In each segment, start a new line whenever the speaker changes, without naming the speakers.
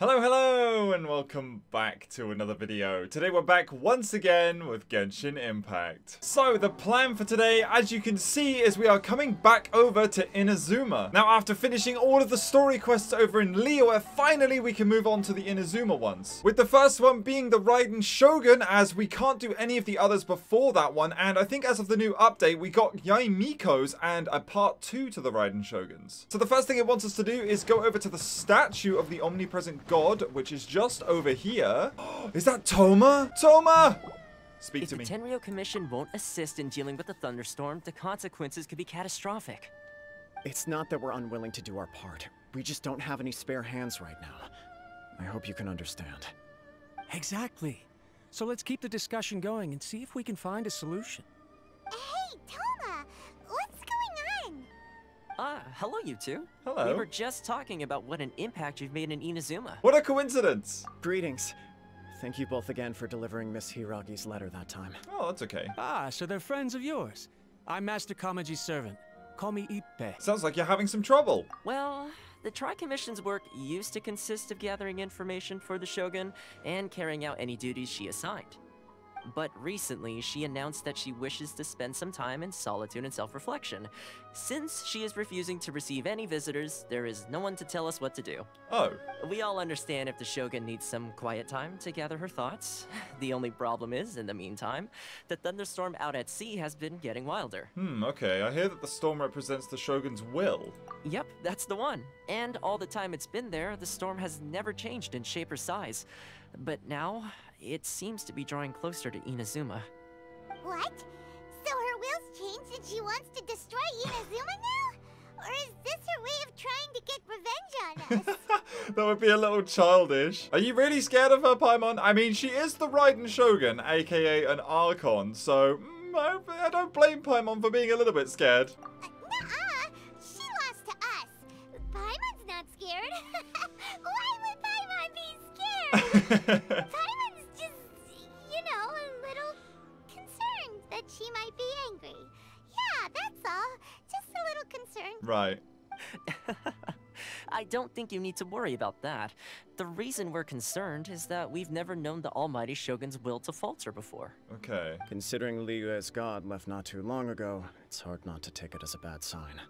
Hello, hello, and welcome back to another video. Today we're back once again with Genshin Impact. So the plan for today, as you can see, is we are coming back over to Inazuma. Now after finishing all of the story quests over in Liyue, finally we can move on to the Inazuma ones. With the first one being the Raiden Shogun, as we can't do any of the others before that one, and I think as of the new update we got Yai Miko's and a part 2 to the Raiden Shoguns. So the first thing it wants us to do is go over to the statue of the omnipresent god, which is just over here. Is that Toma? Toma! Speak to me.
If the Tenryou Commission won't assist in dealing with the thunderstorm, the consequences could be catastrophic.
It's not that we're unwilling to do our part. We just don't have any spare hands right now. I hope you can understand.
Exactly. So let's keep the discussion going and see if we can find a solution.
Hey, Toma! What's going on?
Hello you two.
Hello.
We were just talking about what an impact you've made in Inazuma.
What a coincidence.
Greetings. Thank you both again for delivering Miss Hiragi's letter that time.
Oh, that's okay.
So they're friends of yours. I'm Master Kamaji's servant. Call me Ippe.
Sounds like you're having some trouble.
Well, the Tri-Commission's work used to consist of gathering information for the Shogun and carrying out any duties she assigned. But recently, she announced that she wishes to spend some time in solitude and self-reflection. Since she is refusing to receive any visitors, there is no one to tell us what to do.
Oh.
We all understand if the Shogun needs some quiet time to gather her thoughts. The only problem is, in the meantime, the thunderstorm out at sea has been getting wilder.
Okay. I hear that the storm represents the Shogun's will.
Yep, that's the one. And all the time it's been there, the storm has never changed in shape or size. But now, it seems to be drawing closer to Inazuma.
What? So her will's changed and she wants to destroy Inazuma now? Or is this her way of trying to get revenge on us?
That would be a little childish. Are you really scared of her, Paimon? I mean, she is the Raiden Shogun, aka an Archon, so I don't blame Paimon for being a little bit scared.
Nuh-uh! She lost to us. Paimon's not scared. Why would Paimon be scared? Paimon's just, a little concerned that she might be angry. Yeah, that's all. Just a little concerned.
Right.
I don't think you need to worry about that. The reason we're concerned is that we've never known the Almighty Shogun's will to falter before.
Okay.
Considering Liyue's god left not too long ago, it's hard not to take it as a bad sign.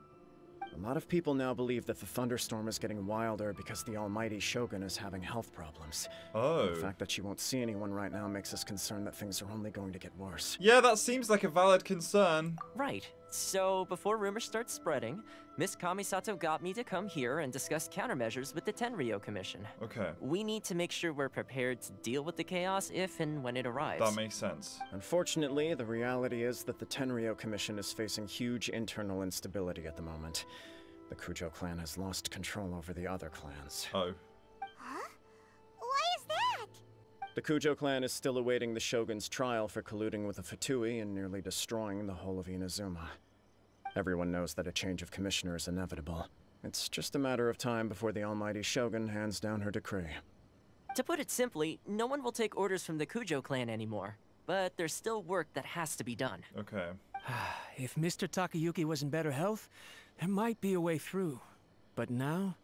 A lot of people now believe that the thunderstorm is getting wilder because the Almighty Shogun is having health problems.
Oh.
The fact that she won't see anyone right now makes us concerned that things are only going to get worse.
Yeah, that seems like a valid concern.
Right. So, before rumors start spreading, Miss Kamisato got me to come here and discuss countermeasures with the Tenryou Commission.
Okay.
We need to make sure we're prepared to deal with the chaos if and when it arrives.
That makes sense.
Unfortunately, the reality is that the Tenryou Commission is facing huge internal instability at the moment. The Kujo clan has lost control over the other clans.
Oh.
Huh? Why is that?
The Kujo clan is still awaiting the Shogun's trial for colluding with the Fatui and nearly destroying the whole of Inazuma. Everyone knows that a change of commissioner is inevitable. It's just a matter of time before the Almighty Shogun hands down her decree.
To put it simply, no one will take orders from the Kujo clan anymore. But there's still work that has to be done.
Okay.
If Mr. Takayuki was in better health, there might be a way through. But now?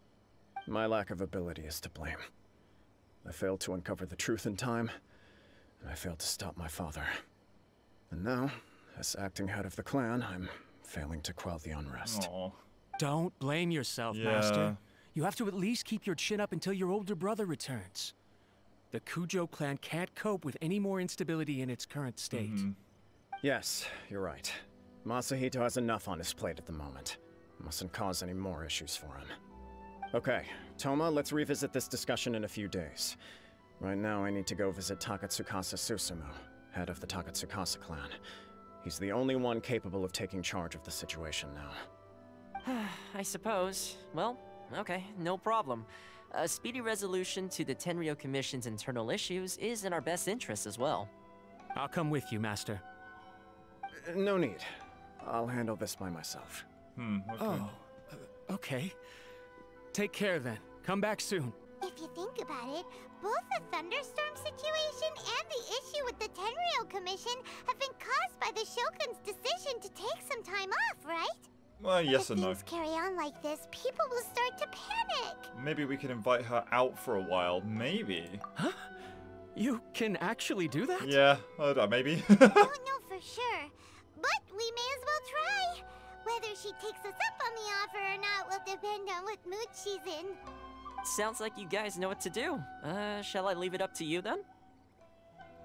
My lack of ability is to blame. I failed to uncover the truth in time, and I failed to stop my father. And now, as acting head of the clan, I'm failing to quell the unrest.
Aww.
Don't blame yourself,
Yeah.
Master. You have to at least keep your chin up until your older brother returns. The Kujo clan can't cope with any more instability in its current state.
Yes, you're right. Masahito has enough on his plate at the moment. Mustn't cause any more issues for him. Okay, Toma, let's revisit this discussion in a few days. Right now, I need to go visit Takatsukasa Susumu, head of the Takatsukasa clan. He's the only one capable of taking charge of the situation now.
I suppose. Well, okay, no problem. A speedy resolution to the Tenryou Commission's internal issues is in our best interest as well.
I'll come with you, Master.
No need. I'll handle this by myself.
Okay.
Oh, okay. Take care then. Come back soon.
If you think about it, both the thunderstorm situation and the issue with the Tenryou Commission have been caused by the Shogun's decision to take some time off, right?
Well, yes
if
and no.
things carry on like this, people will start to panic.
Maybe we can invite her out for a while. Maybe.
Huh? You can actually do that?
Yeah, maybe.
Don't know for sure, but we may as well try. Whether she takes us up on the offer or not will depend on what mood she's in.
Sounds like you guys know what to do. Shall I leave it up to you then?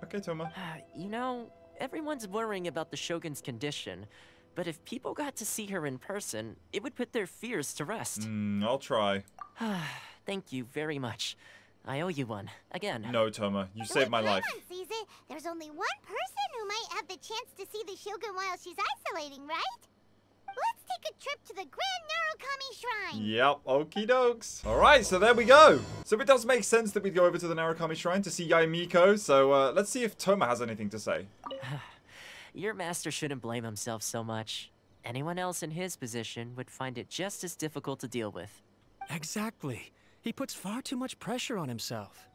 Okay, Toma.
You know, everyone's worrying about the Shogun's condition, but if people got to see her in person, it would put their fears to rest.
I'll try.
Thank you very much. I owe you one. Again.
No, Toma. You saved my life.
Paimon sees it, there's only one person who might have the chance to see the Shogun while she's isolating, right? Let's take a trip to the Grand Narukami Shrine.
Yep, okie dokes. Alright, so there we go. So it does make sense that we'd go over to the Narukami Shrine to see Yaimiko. So let's see if Toma has anything to say.
Your master shouldn't blame himself so much. Anyone else in his position would find it just as difficult to deal with.
Exactly. He puts far too much pressure on himself.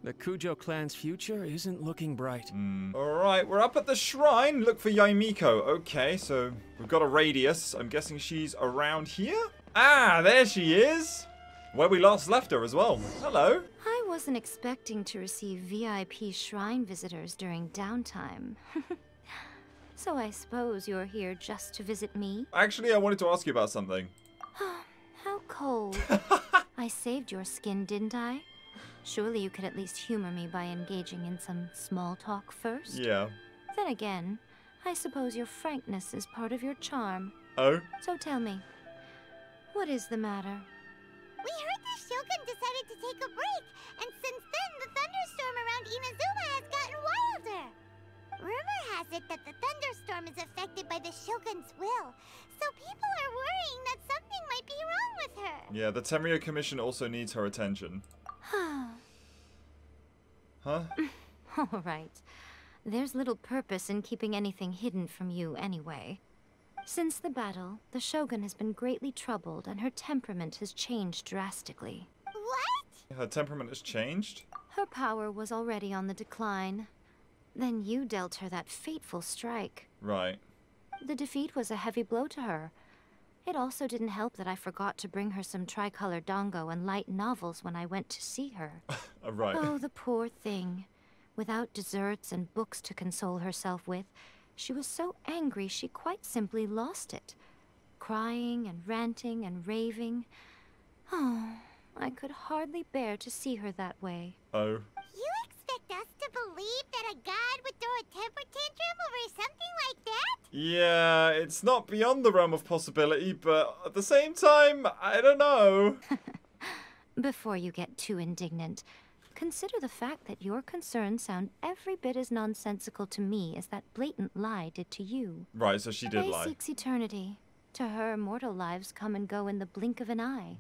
The Kujo clan's future isn't looking bright.
Alright, we're up at the shrine. Look for Yaimiko. Okay, so we've got a radius. I'm guessing she's around here. Ah, there she is. Where we last left her as well. Hello.
I wasn't expecting to receive VIP shrine visitors during downtime. So I suppose you're here just to visit me?
Actually, I wanted to ask you about something.
How cold. I saved your skin, didn't I? Surely you could at least humor me by engaging in some small talk first?
Yeah.
Then again, I suppose your frankness is part of your charm.
Oh?
So tell me, what is the matter?
We heard the Shogun decided to take a break, and since then the thunderstorm around Inazuma has gotten wilder. Rumor has it that the thunderstorm is affected by the Shogun's will, so people are worrying that something might be wrong with her.
Yeah, the Tenryo Commission also needs her attention. Huh?
All right. There's little purpose in keeping anything hidden from you anyway. Since the battle, the Shogun has been greatly troubled and her temperament has changed drastically.
What?
Her temperament has changed?
Her power was already on the decline. Then you dealt her that fateful strike.
Right.
The defeat was a heavy blow to her. It also didn't help that I forgot to bring her some tricolor dango and light novels when I went to see her.
Right.
Oh, the poor thing. Without desserts and books to console herself with, she was so angry she quite simply lost it. Crying and ranting and raving. Oh, I could hardly bear to see her that way.
Oh.
You expect us to believe that a god would throw a temper tantrum over something like that?
Yeah, it's not beyond the realm of possibility, but at the same time, I don't know.
Before you get too indignant, consider the fact that your concerns sound every bit as nonsensical to me as that blatant lie did to you.
Right, so she did
Faye
lie.
seeks eternity. To her, mortal lives come and go in the blink of an eye.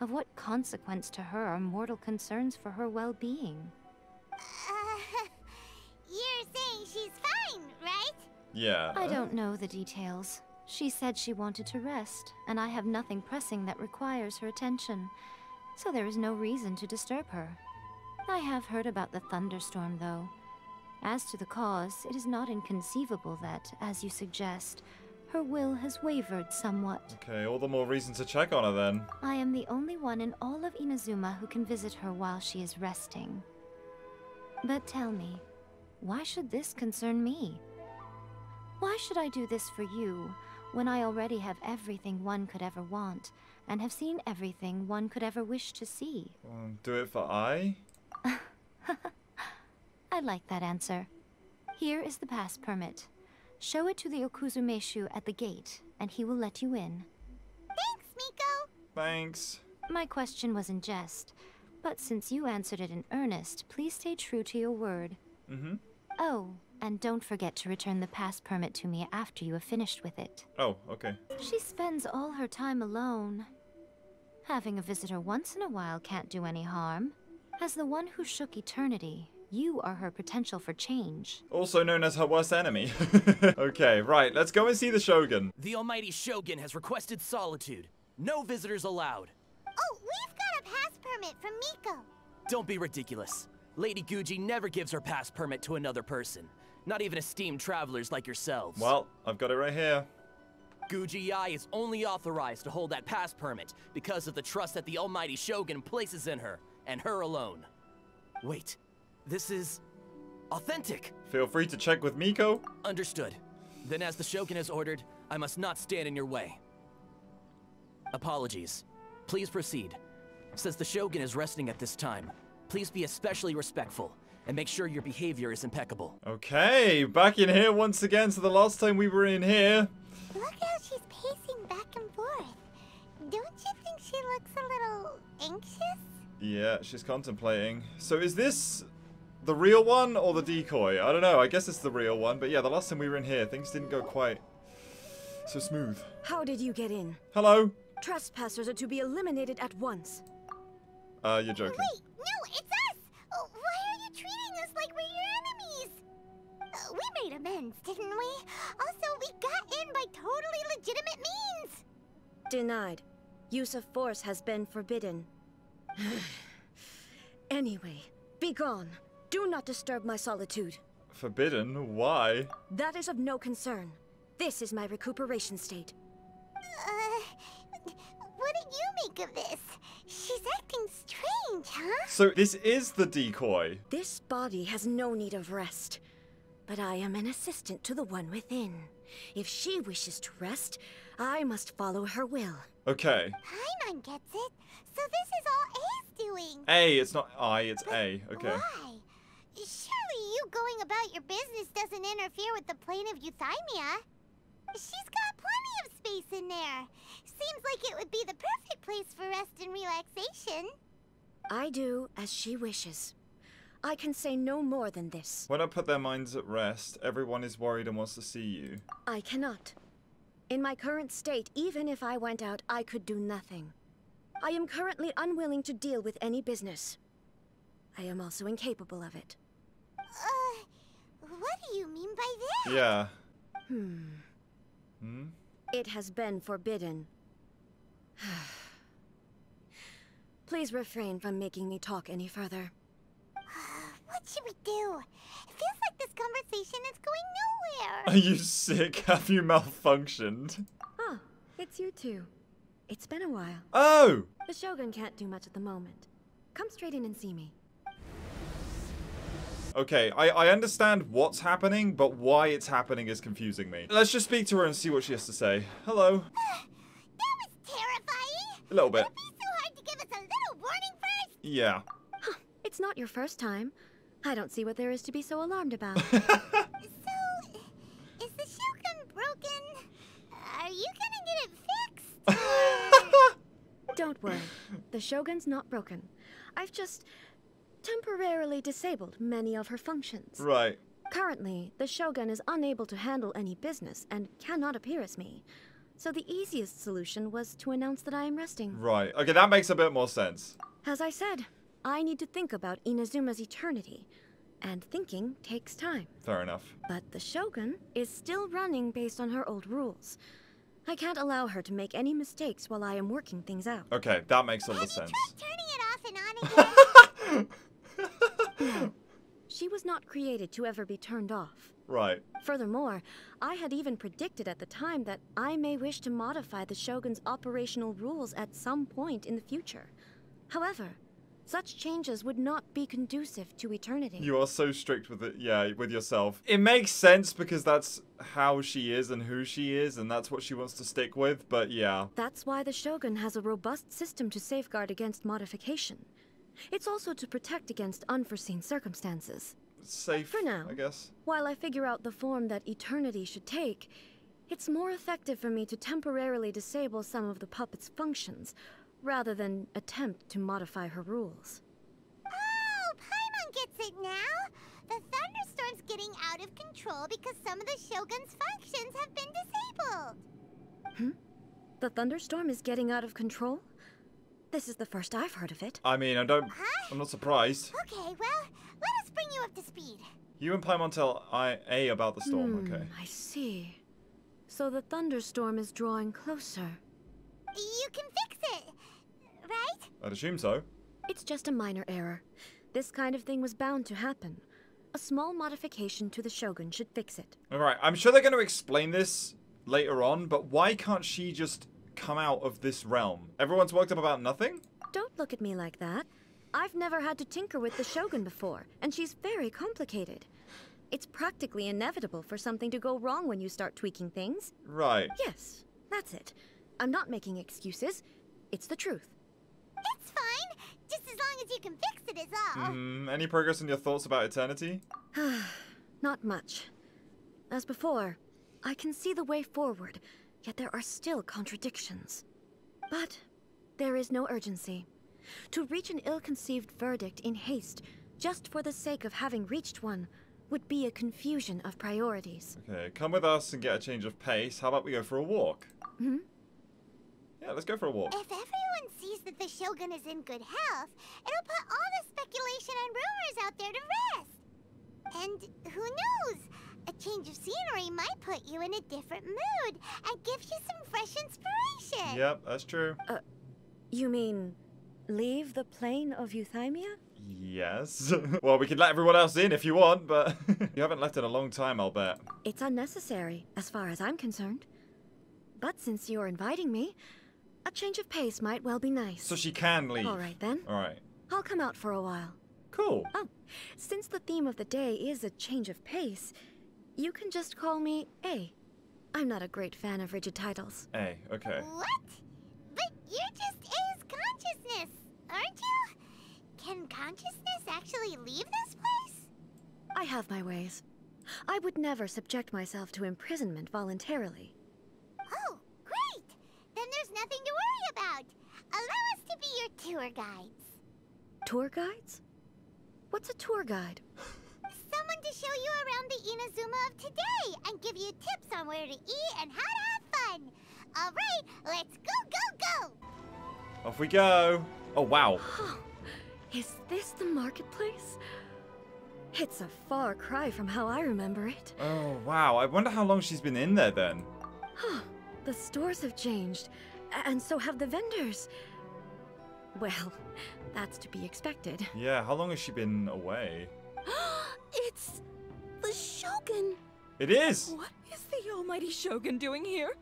Of what consequence to her are mortal concerns for her well-being?
You're saying she's fine, right?
Yeah.
I don't know the details. She said she wanted to rest, and I have nothing pressing that requires her attention. So there is no reason to disturb her. I have heard about the thunderstorm, though. As to the cause, it is not inconceivable that, as you suggest, her will has wavered somewhat.
Okay, all the more reason to check on her then.
I am the only one in all of Inazuma who can visit her while she is resting. But tell me, why should this concern me? Why should I do this for you, when I already have everything one could ever want, and have seen everything one could ever wish to see?
Do it for I?
I like that answer. Here is the pass permit. Show it to the Okuzumeshu at the gate, and he will let you in.
Thanks, Miko.
Thanks.
My question was in jest, but since you answered it in earnest, please stay true to your word.
Mm-hmm.
Oh, and don't forget to return the pass permit to me after you have finished with it.
Oh, okay.
She spends all her time alone. Having a visitor once in a while can't do any harm. As the one who shook eternity, you are her potential for change.
Also known as her worst enemy. Okay, right, let's go and see the Shogun.
The almighty Shogun has requested solitude. No visitors allowed.
Oh, we've got a pass permit from Miko.
Don't be ridiculous. Lady Guji never gives her pass permit to another person. Not even esteemed travelers like yourselves.
Well, I've got it right here.
Guji Ai is only authorized to hold that pass permit because of the trust that the almighty Shogun places in her, and her alone. Wait, this is authentic.
Feel free to check with Miko.
Understood. Then as the Shogun has ordered, I must not stand in your way. Apologies. Please proceed. Since the Shogun is resting at this time, please be especially respectful and make sure your behavior is impeccable.
Okay, back in here once again. So the last time we were in here.
Look how she's pacing back and forth. Don't you think she looks a little anxious?
Yeah, she's contemplating. So is this the real one or the decoy? I don't know. I guess it's the real one. But yeah, the last time we were in here, things didn't go quite so smooth.
How did you get in?
Hello?
Trespassers are to be eliminated at once.
You're joking.
Wait, no, it's us! Oh, why are you treating us like we're your enemies? We made amends, didn't we? Also, we got in by totally legitimate means!
Denied. Use of force has been forbidden. Anyway, be gone. Do not disturb my solitude.
Forbidden? Why?
That is of no concern. This is my recuperation state.
What do you make of this? She's acting strange, huh?
So this is the decoy.
This body has no need of rest. But I am an assistant to the one within. If she wishes to rest, I must follow her will.
Okay.
Paimon gets it. So this is all A's doing.
A, it's not I, it's
But
A. Okay.
Why? Surely you going about your business doesn't interfere with the plane of euthymia. She's got plenty of space in there. Seems like it would be the perfect place for rest and relaxation.
I do as she wishes. I can say no more than this.
When I put their minds at rest, everyone is worried and wants to see you.
I cannot. In my current state, even if I went out, I could do nothing. I am currently unwilling to deal with any business. I am also incapable of it.
What do you mean by that?
Yeah.
It has been forbidden. Please refrain from making me talk any further.
What should we do? It feels like this conversation is going nowhere.
Are you sick? Have you malfunctioned?
Ah, it's you two. It's been a while.
Oh!
The Shogun can't do much at the moment. Come straight in and see me.
Okay, I understand what's happening, but why it's happening is confusing me. Let's just speak to her and see what she has to say. Hello.
That was terrifying.
A little bit.
Would it be so hard to give us a little warning first?
Yeah.
Huh, it's not your first time. I don't see what there is to be so alarmed about.
So, is the Shogun broken? Are you gonna get it fixed?
Don't worry. The Shogun's not broken. I've just temporarily disabled many of her functions.
Right.
Currently, the Shogun is unable to handle any business and cannot appear as me. So the easiest solution was to announce that I am resting.
Right. Okay, that makes a bit more sense.
As I said, I need to think about Inazuma's eternity, and thinking takes time.
Fair enough.
But the Shogun is still running based on her old rules. I can't allow her to make any mistakes while I am working things out.
Okay, that makes a lot of
Have
sense.
you tried turning it off and on again?
No, she was not created to ever be turned off.
Right.
Furthermore, I had even predicted at the time that I may wish to modify the Shogun's operational rules at some point in the future. However, such changes would not be conducive to eternity.
You are so strict with it, yeah, with yourself. It makes sense because that's how she is and who she is, and that's what she wants to stick with, but yeah.
That's why the Shogun has a robust system to safeguard against modification. It's also to protect against unforeseen circumstances.
Safe,
For now.
I guess.
While I figure out the form that eternity should take, it's more effective for me to temporarily disable some of the puppet's functions, rather than attempt to modify her rules.
Oh, Paimon gets it now. The thunderstorm's getting out of control because some of the Shogun's functions have been disabled.
The thunderstorm is getting out of control? This is the first I've heard of it.
I mean, I'm not surprised.
Okay, well, let us bring you up to speed.
You and Paimon tell A about the storm, okay.
I see. So the thunderstorm is drawing closer.
You can fix it, right?
I'd assume so.
It's just a minor error. This kind of thing was bound to happen. A small modification to the Shogun should fix it.
Alright, I'm sure they're going to explain this later on, but why can't she just come out of this realm? Everyone's worked up about nothing?
Don't look at me like that. I've never had to tinker with the Shogun before, and she's very complicated. It's practically inevitable for something to go wrong when you start tweaking things.
Right.
Yes, that's it. I'm not making excuses. It's the truth.
It's fine, just as long as you can fix it is all.
Any progress in your thoughts about eternity?
Not much. As before, I can see the way forward, yet there are still contradictions. But there is no urgency. To reach an ill-conceived verdict in haste, just for the sake of having reached one, would be a confusion of priorities.
Okay, come with us and get a change of pace. How about we go for a walk? Yeah, let's go for a walk.
If everyone sees that the Shogun is in good health, it'll put all the speculation and rumors out there to rest. And who knows? A change of scenery might put you in a different mood and give you some fresh inspiration.
Yep, that's true.
You mean leave the plane of Euthymia?
Yes. Well, we can let everyone else in if you want, but you haven't left in a long time, I'll bet.
It's unnecessary, as far as I'm concerned. But since you're inviting me, a change of pace might well be nice.
So she can leave.
All right, then.
All right.
I'll come out for a while.
Cool.
Oh, since the theme of the day is a change of pace, you can just call me A. I'm not a great fan of rigid titles.
A, okay.
What? But you're just A's consciousness, aren't you? Can consciousness actually leave this place?
I have my ways. I would never subject myself to imprisonment voluntarily.
Oh, great! Then there's nothing to worry about. Allow us to be your tour guides.
Tour guides? What's a tour guide?
Someone to show you around the Inazuma of today and give you tips on where to eat and how to have fun. All right, let's go!
Off we go. Oh, wow.
Is this the marketplace? It's a far cry from how I remember it.
Oh, wow. I wonder how long she's been in there then.
The stores have changed, and so have the vendors. Well, that's to be expected.
Yeah, how long has she been away?
It's the Shogun!
It is!
What is the almighty Shogun doing here?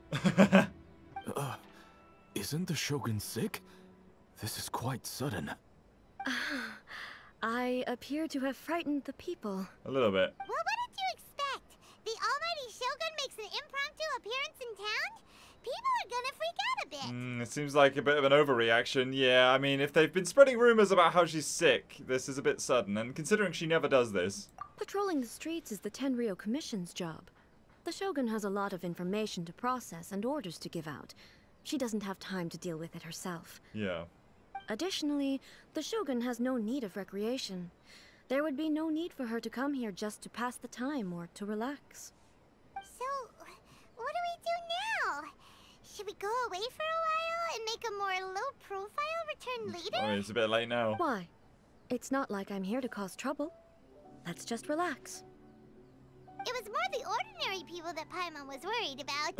Isn't the Shogun sick? This is quite sudden.
I appear to have frightened the people.
A little bit.
Well, what did you expect? The almighty Shogun makes an impromptu appearance in town? People are gonna freak out a bit.
It seems like a bit of an overreaction. Yeah, I mean, if they've been spreading rumors about how she's sick, this is a bit sudden, and considering she never does this.
Patrolling the streets is the Tenryou Commission's job. The Shogun has a lot of information to process and orders to give out. She doesn't have time to deal with it herself.
Yeah.
Additionally, the Shogun has no need of recreation. There would be no need for her to come here just to pass the time or to relax.
So, what do we do now? Should we go away for a while and make a more low-profile return later?
I mean, it's a bit late now.
Why? It's not like I'm here to cause trouble. Let's just relax.
It was more the ordinary people that Paimon was worried about.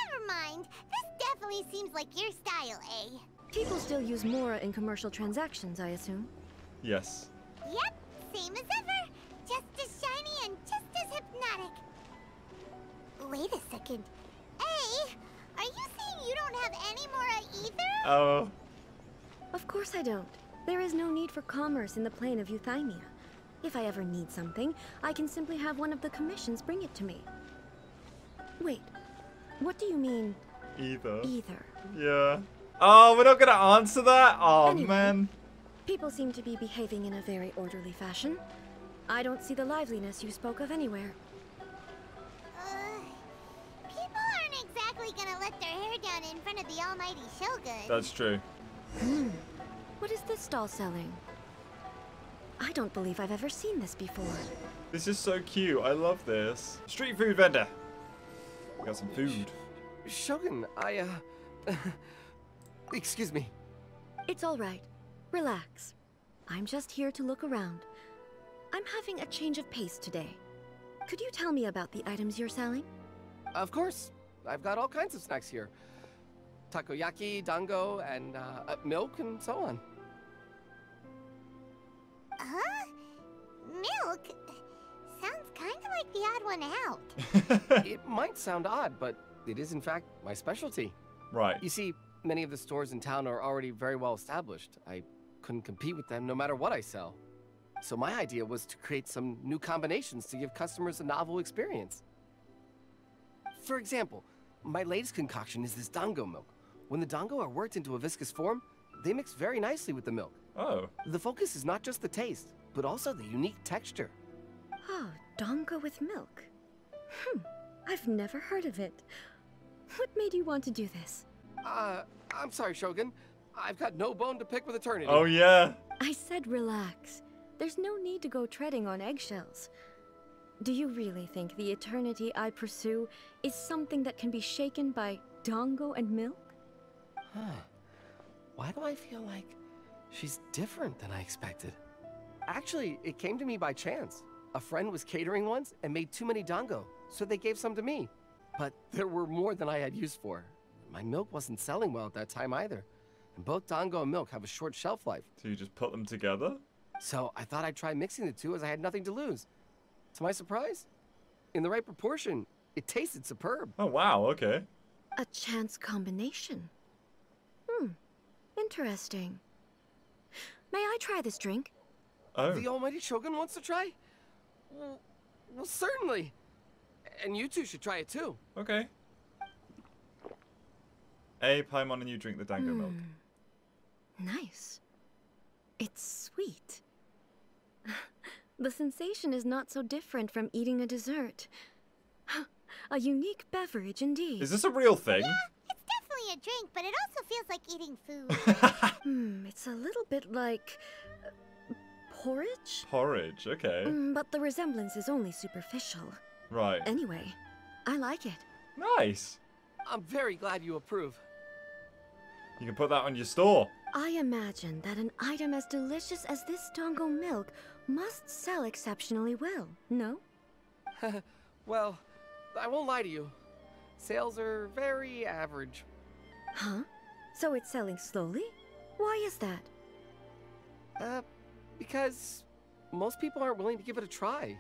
Never mind. This definitely seems like your style, eh?
People still use Mora in commercial transactions, I assume.
Yes.
Yep, same as ever. Just as shiny and just as hypnotic. Wait a second. Hey, are you saying you don't have any Mora either?
Oh.
Of course I don't. There is no need for commerce in the plane of Euthymia. If I ever need something, I can simply have one of the commissions bring it to me. Wait, what do you mean,
Either.
either?
Yeah. Oh, we're not gonna answer that? Oh,
Anyway.
man.
People seem to be behaving in a very orderly fashion. I don't see the liveliness you spoke of anywhere.
People aren't exactly gonna let their hair down in front of the almighty Shogun.
That's true.
What is this stall selling? I don't believe I've ever seen this before.
This is so cute. I love this. Street food vendor. We got some food.
Shogun, excuse me.
It's all right. Relax. I'm just here to look around. I'm having a change of pace today. Could you tell me about the items you're selling?
Of course. I've got all kinds of snacks here. Takoyaki, dango, and milk, and so on.
Huh? Milk? Sounds kind of like the odd one out.
It might sound odd, but it is in fact my specialty.
Right.
You see, many of the stores in town are already very well established. I couldn't compete with them no matter what I sell. So my idea was to create some new combinations to give customers a novel experience. For example, my latest concoction is this dango milk. When the dango are worked into a viscous form, they mix very nicely with the milk.
Oh.
The focus is not just the taste, but also the unique texture.
Oh, dango with milk. I've never heard of it. What made you want to do this?
I'm sorry, Shogun. I've got no bone to pick with eternity.
Oh, yeah.
I said relax. There's no need to go treading on eggshells. Do you really think the eternity I pursue is something that can be shaken by dango and milk?
Huh. Why do I feel like she's different than I expected? Actually, it came to me by chance. A friend was catering once and made too many dango, so they gave some to me. But there were more than I had use for. My milk wasn't selling well at that time either. And both dango and milk have a short shelf life.
So you just put them together?
So I thought I'd try mixing the two as I had nothing to lose. To my surprise, in the right proportion, it tasted superb.
Oh, wow, okay.
A chance combination. Interesting. May I try this drink?
Oh.
The almighty Shogun wants to try? Well, certainly. And you two should try it too.
Okay. Paimon, and you drink the dango milk.
Nice. It's sweet. The sensation is not so different from eating a dessert. A unique beverage indeed.
Is this a real thing?
Yeah, it's definitely a drink, but it also feels like eating food.
It's a little bit like porridge?
Porridge, okay.
But the resemblance is only superficial.
Right.
Anyway, I like it.
Nice.
I'm very glad you approve.
You can put that on your store.
I imagine that an item as delicious as this dango milk must sell exceptionally well, no?
Well, I won't lie to you. Sales are very average.
Huh? So it's selling slowly? Why is that?
Because most people aren't willing to give it a try.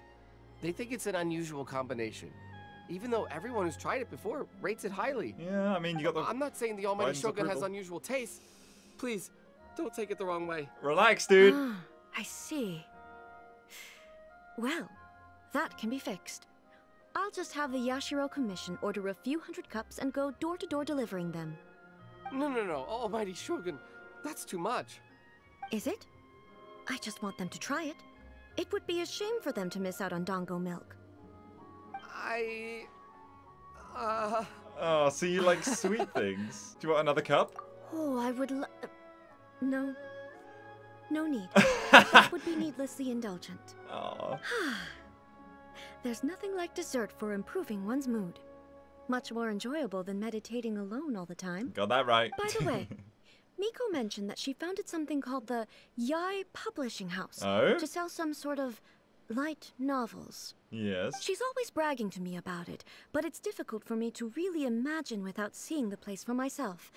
They think it's an unusual combination. Even though everyone who's tried it before rates it highly.
Yeah, I mean, you got the...
I'm not saying the almighty
Raiden's
Shogun has
approval.
unusual taste. Please, don't take it the wrong way.
Relax, dude.
I see. Well, that can be fixed. I'll just have the Yashiro Commission order a few hundred cups and go door-to-door delivering them.
No, almighty Shogun. That's too much.
Is it? I just want them to try it. It would be a shame for them to miss out on dango milk.
Oh, so you like sweet things. Do you want another cup?
Oh, I would No. No need. That would be needlessly indulgent.
Oh.
There's nothing like dessert for improving one's mood. Much more enjoyable than meditating alone all the time.
Got that right.
By the way, Miko mentioned that she founded something called the Yai Publishing House to sell some sort of light novels.
Yes.
She's always bragging to me about it, but it's difficult for me to really imagine without seeing the place for myself.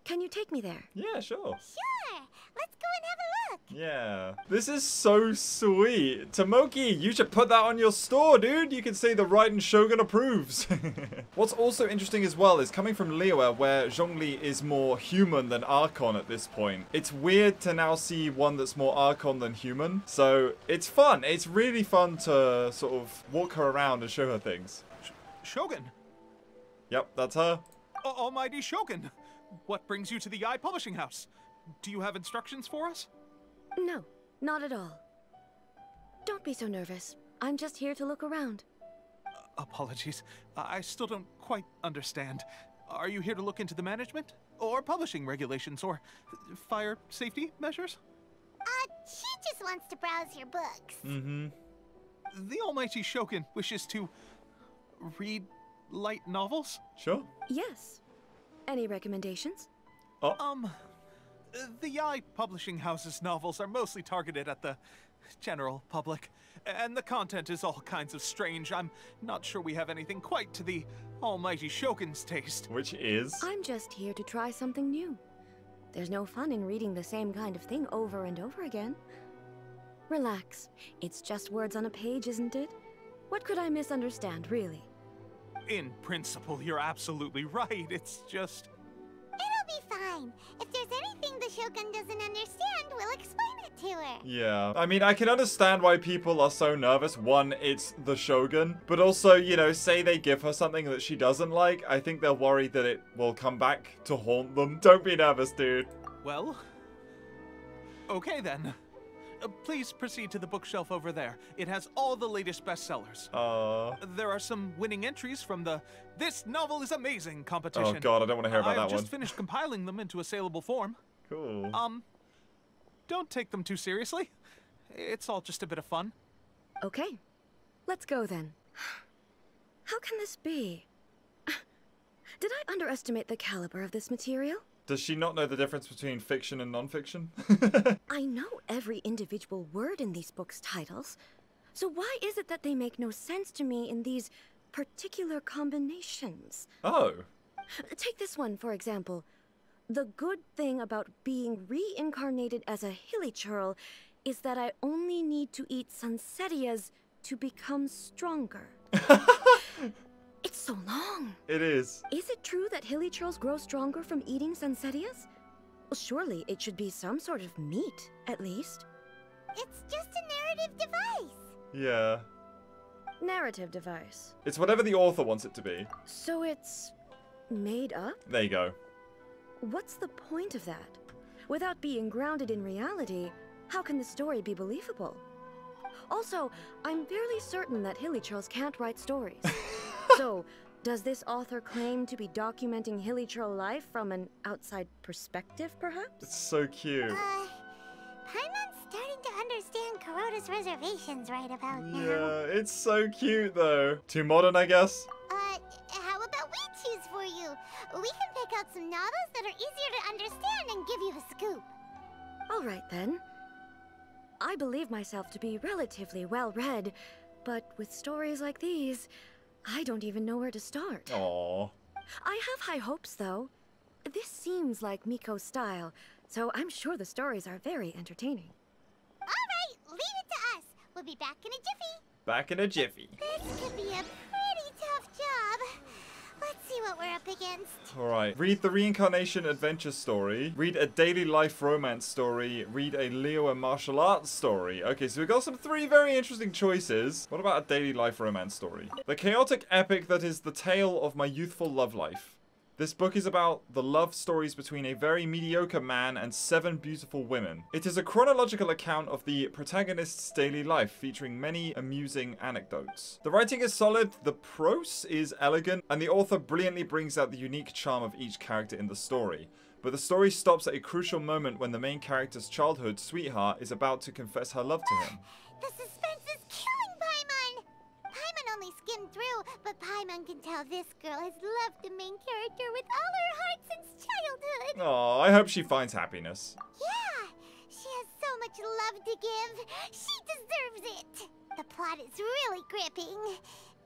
Can you take me there?
Yeah, sure.
Sure. Let's go and have a look.
Yeah. This is so sweet. Tomoki, you should put that on your store, dude. You can say the Raiden Shogun approves. What's also interesting as well is coming from Liyue, where Zhongli is more human than Archon at this point. It's weird to now see one that's more Archon than human. So it's fun. It's really fun to sort of walk her around and show her things.
Shogun?
Yep, that's her.
Almighty Shogun! What brings you to the Yai Publishing House? Do you have instructions for us?
No, not at all. Don't be so nervous. I'm just here to look around.
Apologies. I still don't quite understand. Are you here to look into the management? Or publishing regulations? Or fire safety measures?
She just wants to browse your books.
Mm-hmm.
The Almighty Shogun wishes to read light novels?
Sure.
Yes. Any recommendations?
The Yai Publishing House's novels are mostly targeted at the general public, and the content is all kinds of strange. I'm not sure we have anything quite to the Almighty Shogun's taste.
Which is?
I'm just here to try something new. There's no fun in reading the same kind of thing over and over again. Relax. It's just words on a page, isn't it? What could I misunderstand, really?
In principle, you're absolutely right. It's just...
It'll be fine. If there's anything the Shogun doesn't understand, we'll explain it to her.
Yeah. I mean, I can understand why people are so nervous. One, it's the Shogun. But also, you know, say they give her something that she doesn't like. I think they're worried that it will come back to haunt them. Don't be nervous, dude.
Well... Okay, then. Please proceed to the bookshelf over there. It has all the latest bestsellers. There are some winning entries from the This Novel is Amazing competition.
Oh god, I don't want to hear about that one.
I've just finished compiling them into a saleable form.
Cool.
Don't take them too seriously. It's all just a bit of fun.
Okay. Let's go then. How can this be? Did I underestimate the caliber of this material?
Does she not know the difference between fiction and non-fiction?
I know every individual word in these books' titles, so why is it that they make no sense to me in these particular combinations?
Oh.
Take this one, for example. The good thing about being reincarnated as a hilichurl is that I only need to eat sunsettias to become stronger. It's so long.
It is.
Is it true that hilichurls grow stronger from eating sunsettias? Well, surely it should be some sort of meat, at least.
It's just a narrative device.
Yeah.
Narrative device.
It's whatever the author wants it to be.
So it's made up?
There you go.
What's the point of that? Without being grounded in reality, how can the story be believable? Also, I'm fairly certain that hilichurls can't write stories. So, does this author claim to be documenting hilichurl life from an outside perspective, perhaps?
It's so cute.
Paimon's starting to understand Kuroda's reservations right about now.
Yeah, it's so cute though. Too modern, I guess?
How about we choose for you? We can pick out some novels that are easier to understand and give you the scoop.
All right then. I believe myself to be relatively well-read, but with stories like these, I don't even know where to start.
Aww.
I have high hopes, though. This seems like Miko's style, so I'm sure the stories are very entertaining.
All right, leave it to us. We'll be back in a jiffy.
Back in a jiffy.
This could be a pretty tough job. Let's see what we're up against.
Alright, read the reincarnation adventure story, read a daily life romance story, read a Liyue martial arts story. Okay, so we've got some 3 very interesting choices. What about a daily life romance story? The chaotic epic that is the tale of my youthful love life. This book is about the love stories between a very mediocre man and 7 beautiful women. It is a chronological account of the protagonist's daily life, featuring many amusing anecdotes. The writing is solid, the prose is elegant, and the author brilliantly brings out the unique charm of each character in the story. But the story stops at a crucial moment when the main character's childhood sweetheart is about to confess her love to him.
The suspense is killing Paimon! Paimon only skimmed through, but Paimon can tell this girl has loved the main character with all her heart since childhood.
Aw, I hope she finds happiness.
Yeah, she has so much love to give. She deserves it. The plot is really gripping.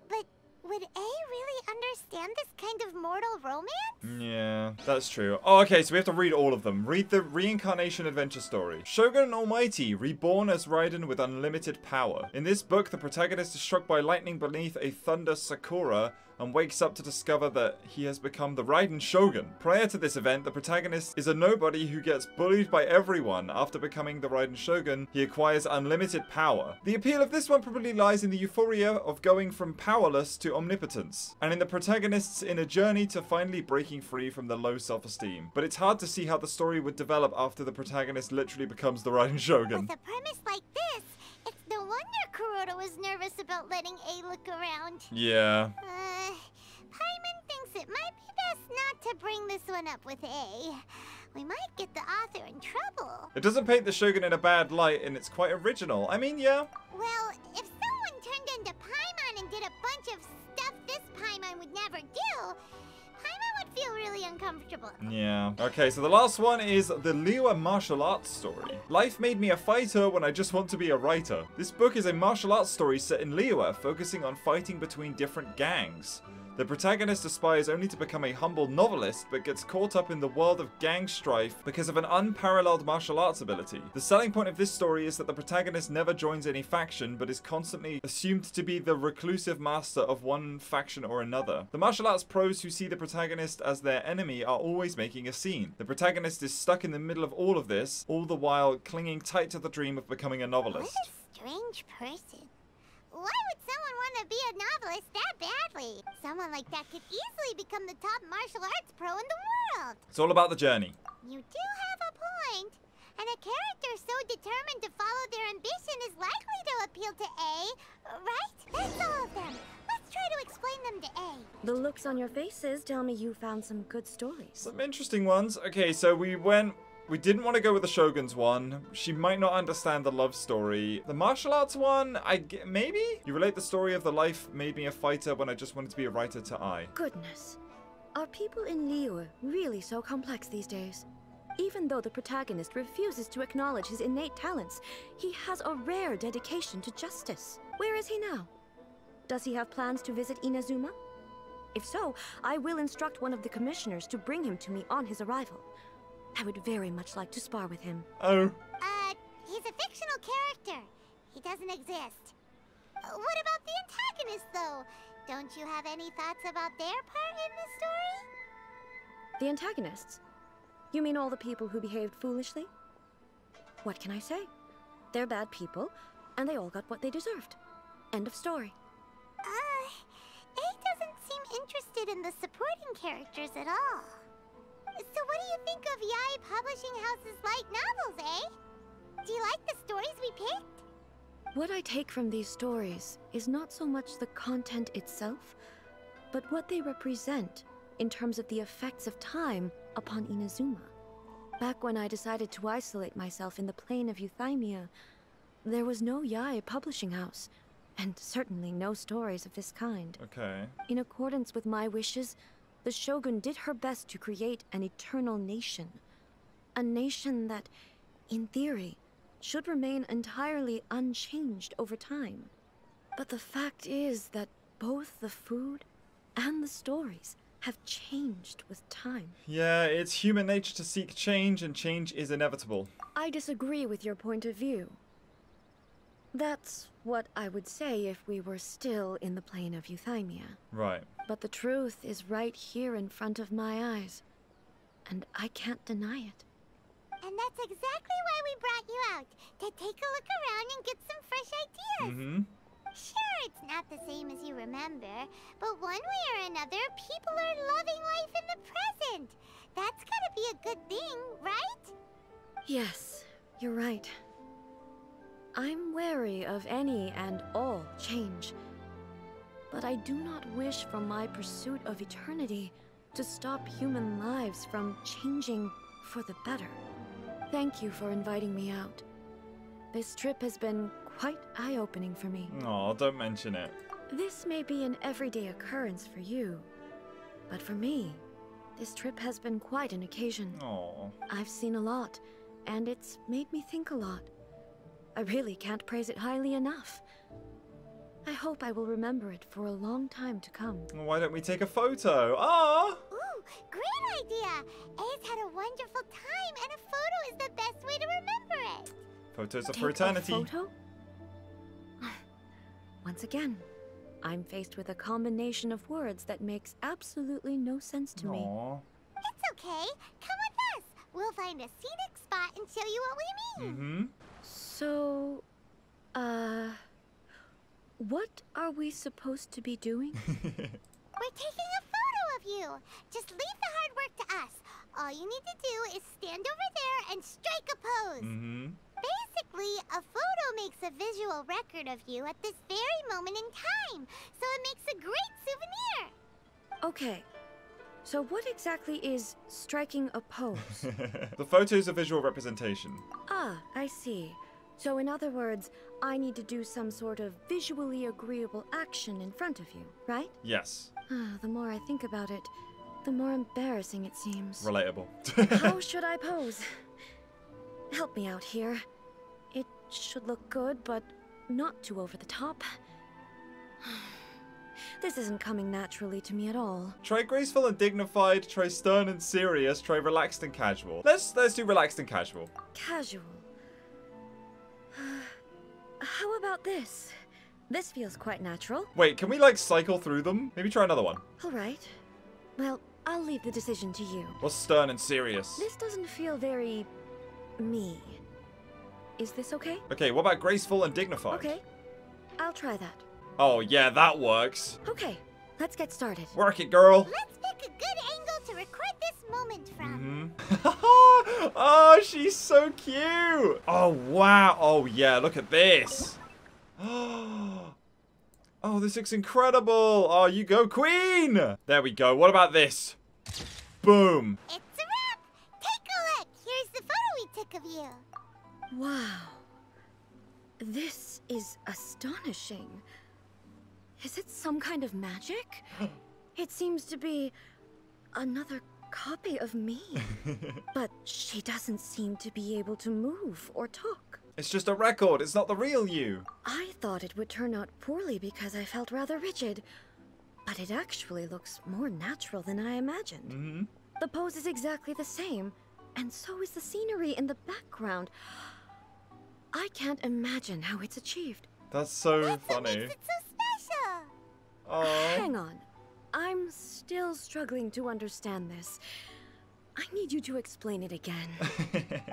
But would A really understand this kind of mortal romance?
Yeah, that's true. Oh, okay, so we have to read all of them. Read the reincarnation adventure story. Shogun Almighty, reborn as Raiden with unlimited power. In this book, the protagonist is struck by lightning beneath a thunder sakura and wakes up to discover that he has become the Raiden Shogun. Prior to this event, the protagonist is a nobody who gets bullied by everyone. After becoming the Raiden Shogun, he acquires unlimited power. The appeal of this one probably lies in the euphoria of going from powerless to omnipotence, and in the protagonist's inner journey to finally breaking free from the low self-esteem. But it's hard to see how the story would develop after the protagonist literally becomes the Raiden Shogun.
With a premise like this, it's no wonder Kuroda was nervous about letting A look around.
Yeah.
Paimon thinks it might be best not to bring this one up with A. We might get the author in trouble.
It doesn't paint the Shogun in a bad light, and it's quite original. I mean, yeah.
Well, if someone turned into Paimon and did a bunch of stuff this Paimon would never do, Paimon would feel really uncomfortable.
Yeah. Okay, so the last one is the Liyue martial arts story. Life made me a fighter when I just want to be a writer. This book is a martial arts story set in Liyue, focusing on fighting between different gangs. The protagonist aspires only to become a humble novelist, but gets caught up in the world of gang strife because of an unparalleled martial arts ability. The selling point of this story is that the protagonist never joins any faction, but is constantly assumed to be the reclusive master of one faction or another. The martial arts pros who see the protagonist as their enemy are always making a scene. The protagonist is stuck in the middle of all of this, all the while clinging tight to the dream of becoming a novelist.
What a strange person. Why would someone want to be a novelist that badly? Someone like that could easily become the top martial arts pro in the world.
It's all about the journey.
You do have a point. And a character so determined to follow their ambition is likely to appeal to A, right? That's all of them. Let's try to explain them to A.
The looks on your faces tell me you found some good stories.
Some interesting ones. Okay, so we didn't want to go with the Shogun's one. She might not understand the love story. The martial arts one, maybe? You relate the story of the life made me a fighter when I just wanted to be a writer to I.
Goodness. Are people in Liyue really so complex these days? Even though the protagonist refuses to acknowledge his innate talents, he has a rare dedication to justice. Where is he now? Does he have plans to visit Inazuma? If so, I will instruct one of the commissioners to bring him to me on his arrival. I would very much like to spar with him.
Oh.
He's a fictional character. He doesn't exist. What about the antagonist, though? Don't you have any thoughts about their part in the story?
The antagonists? You mean all the people who behaved foolishly? What can I say? They're bad people, and they all got what they deserved. End of story.
A doesn't seem interested in the supporting characters at all. So what do you think of Yae Publishing House's light novels, eh? Do you like the stories we picked?
What I take from these stories is not so much the content itself, but what they represent in terms of the effects of time upon Inazuma. Back when I decided to isolate myself in the plane of Euthymia, there was no Yae Publishing House, and certainly no stories of this kind.
Okay.
In accordance with my wishes, the Shogun did her best to create an eternal nation. A nation that, in theory, should remain entirely unchanged over time. But the fact is that both the food and the stories have changed with time.
Yeah, it's human nature to seek change, and change is inevitable.
I disagree with your point of view. That's what I would say if we were still in the plane of Euthymia.
Right.
But the truth is right here in front of my eyes, and I can't deny it.
And that's exactly why we brought you out, to take a look around and get some fresh ideas.
Mm-hmm.
Sure, it's not the same as you remember, but one way or another, people are loving life in the present. That's gotta be a good thing, right?
Yes, you're right. I'm wary of any and all change, but I do not wish for my pursuit of eternity to stop human lives from changing for the better. Thank you for inviting me out. This trip has been quite eye-opening for me.
Aw, don't mention it.
This may be an everyday occurrence for you, but for me, this trip has been quite an occasion.
Aw.
I've seen a lot, and it's made me think a lot. I really can't praise it highly enough. I hope I will remember it for a long time to come.
Why don't we take a photo? Ah!
Ooh, great idea! A's had a wonderful time, and a photo is the best way to remember it.
Photos are
Take
for eternity.
A photo? Once again, I'm faced with a combination of words that makes absolutely no sense to me.
Aw.
It's okay. Come with us. We'll find a scenic spot and show you what we mean.
Mm-hmm.
So, what are we supposed to be doing?
We're taking a photo of you. Just leave the hard work to us. All you need to do is stand over there and strike a pose.
Mm-hmm.
Basically, a photo makes a visual record of you at this very moment in time, so it makes a great souvenir.
Okay, so what exactly is striking a pose?
The photo is a visual representation.
Ah, I see. So in other words, I need to do some sort of visually agreeable action in front of you, right?
Yes.
The more I think about it, the more embarrassing it seems.
Relatable.
How should I pose? Help me out here. It should look good, but not too over the top. This isn't coming naturally to me at all.
Try graceful and dignified, try stern and serious, try relaxed and casual. Let's do relaxed and casual.
Casual. How about this? This feels quite natural.
Wait, can we like cycle through them? Maybe try another one.
Alright. Well, I'll leave the decision to you.
What's stern and serious?
This doesn't feel very... me. Is this okay?
Okay, what about graceful and dignified?
Okay. I'll try that.
Oh yeah, that works.
Okay, let's get started.
Work it, girl.
Let's pick a good angle to record this moment from.
Oh, she's so cute. Oh, wow. Oh, yeah, look at this. Oh, this looks incredible. Oh, you go, queen. There we go. What about this? Boom.
It's a wrap. Take a look. Here's the photo we took of you.
Wow. This is astonishing. Is it some kind of magic? It seems to be another copy of me. But she doesn't seem to be able to move or talk.
It's just a record. It's not the real you.
I thought it would turn out poorly because I felt rather rigid. But it actually looks more natural than I imagined. The pose is exactly the same, and so is the scenery in the background. I can't imagine how it's achieved.
That's so
That's
funny.
what makes it so special.
Oh.
Hang on. I'm still struggling to understand this. I need you to explain it again.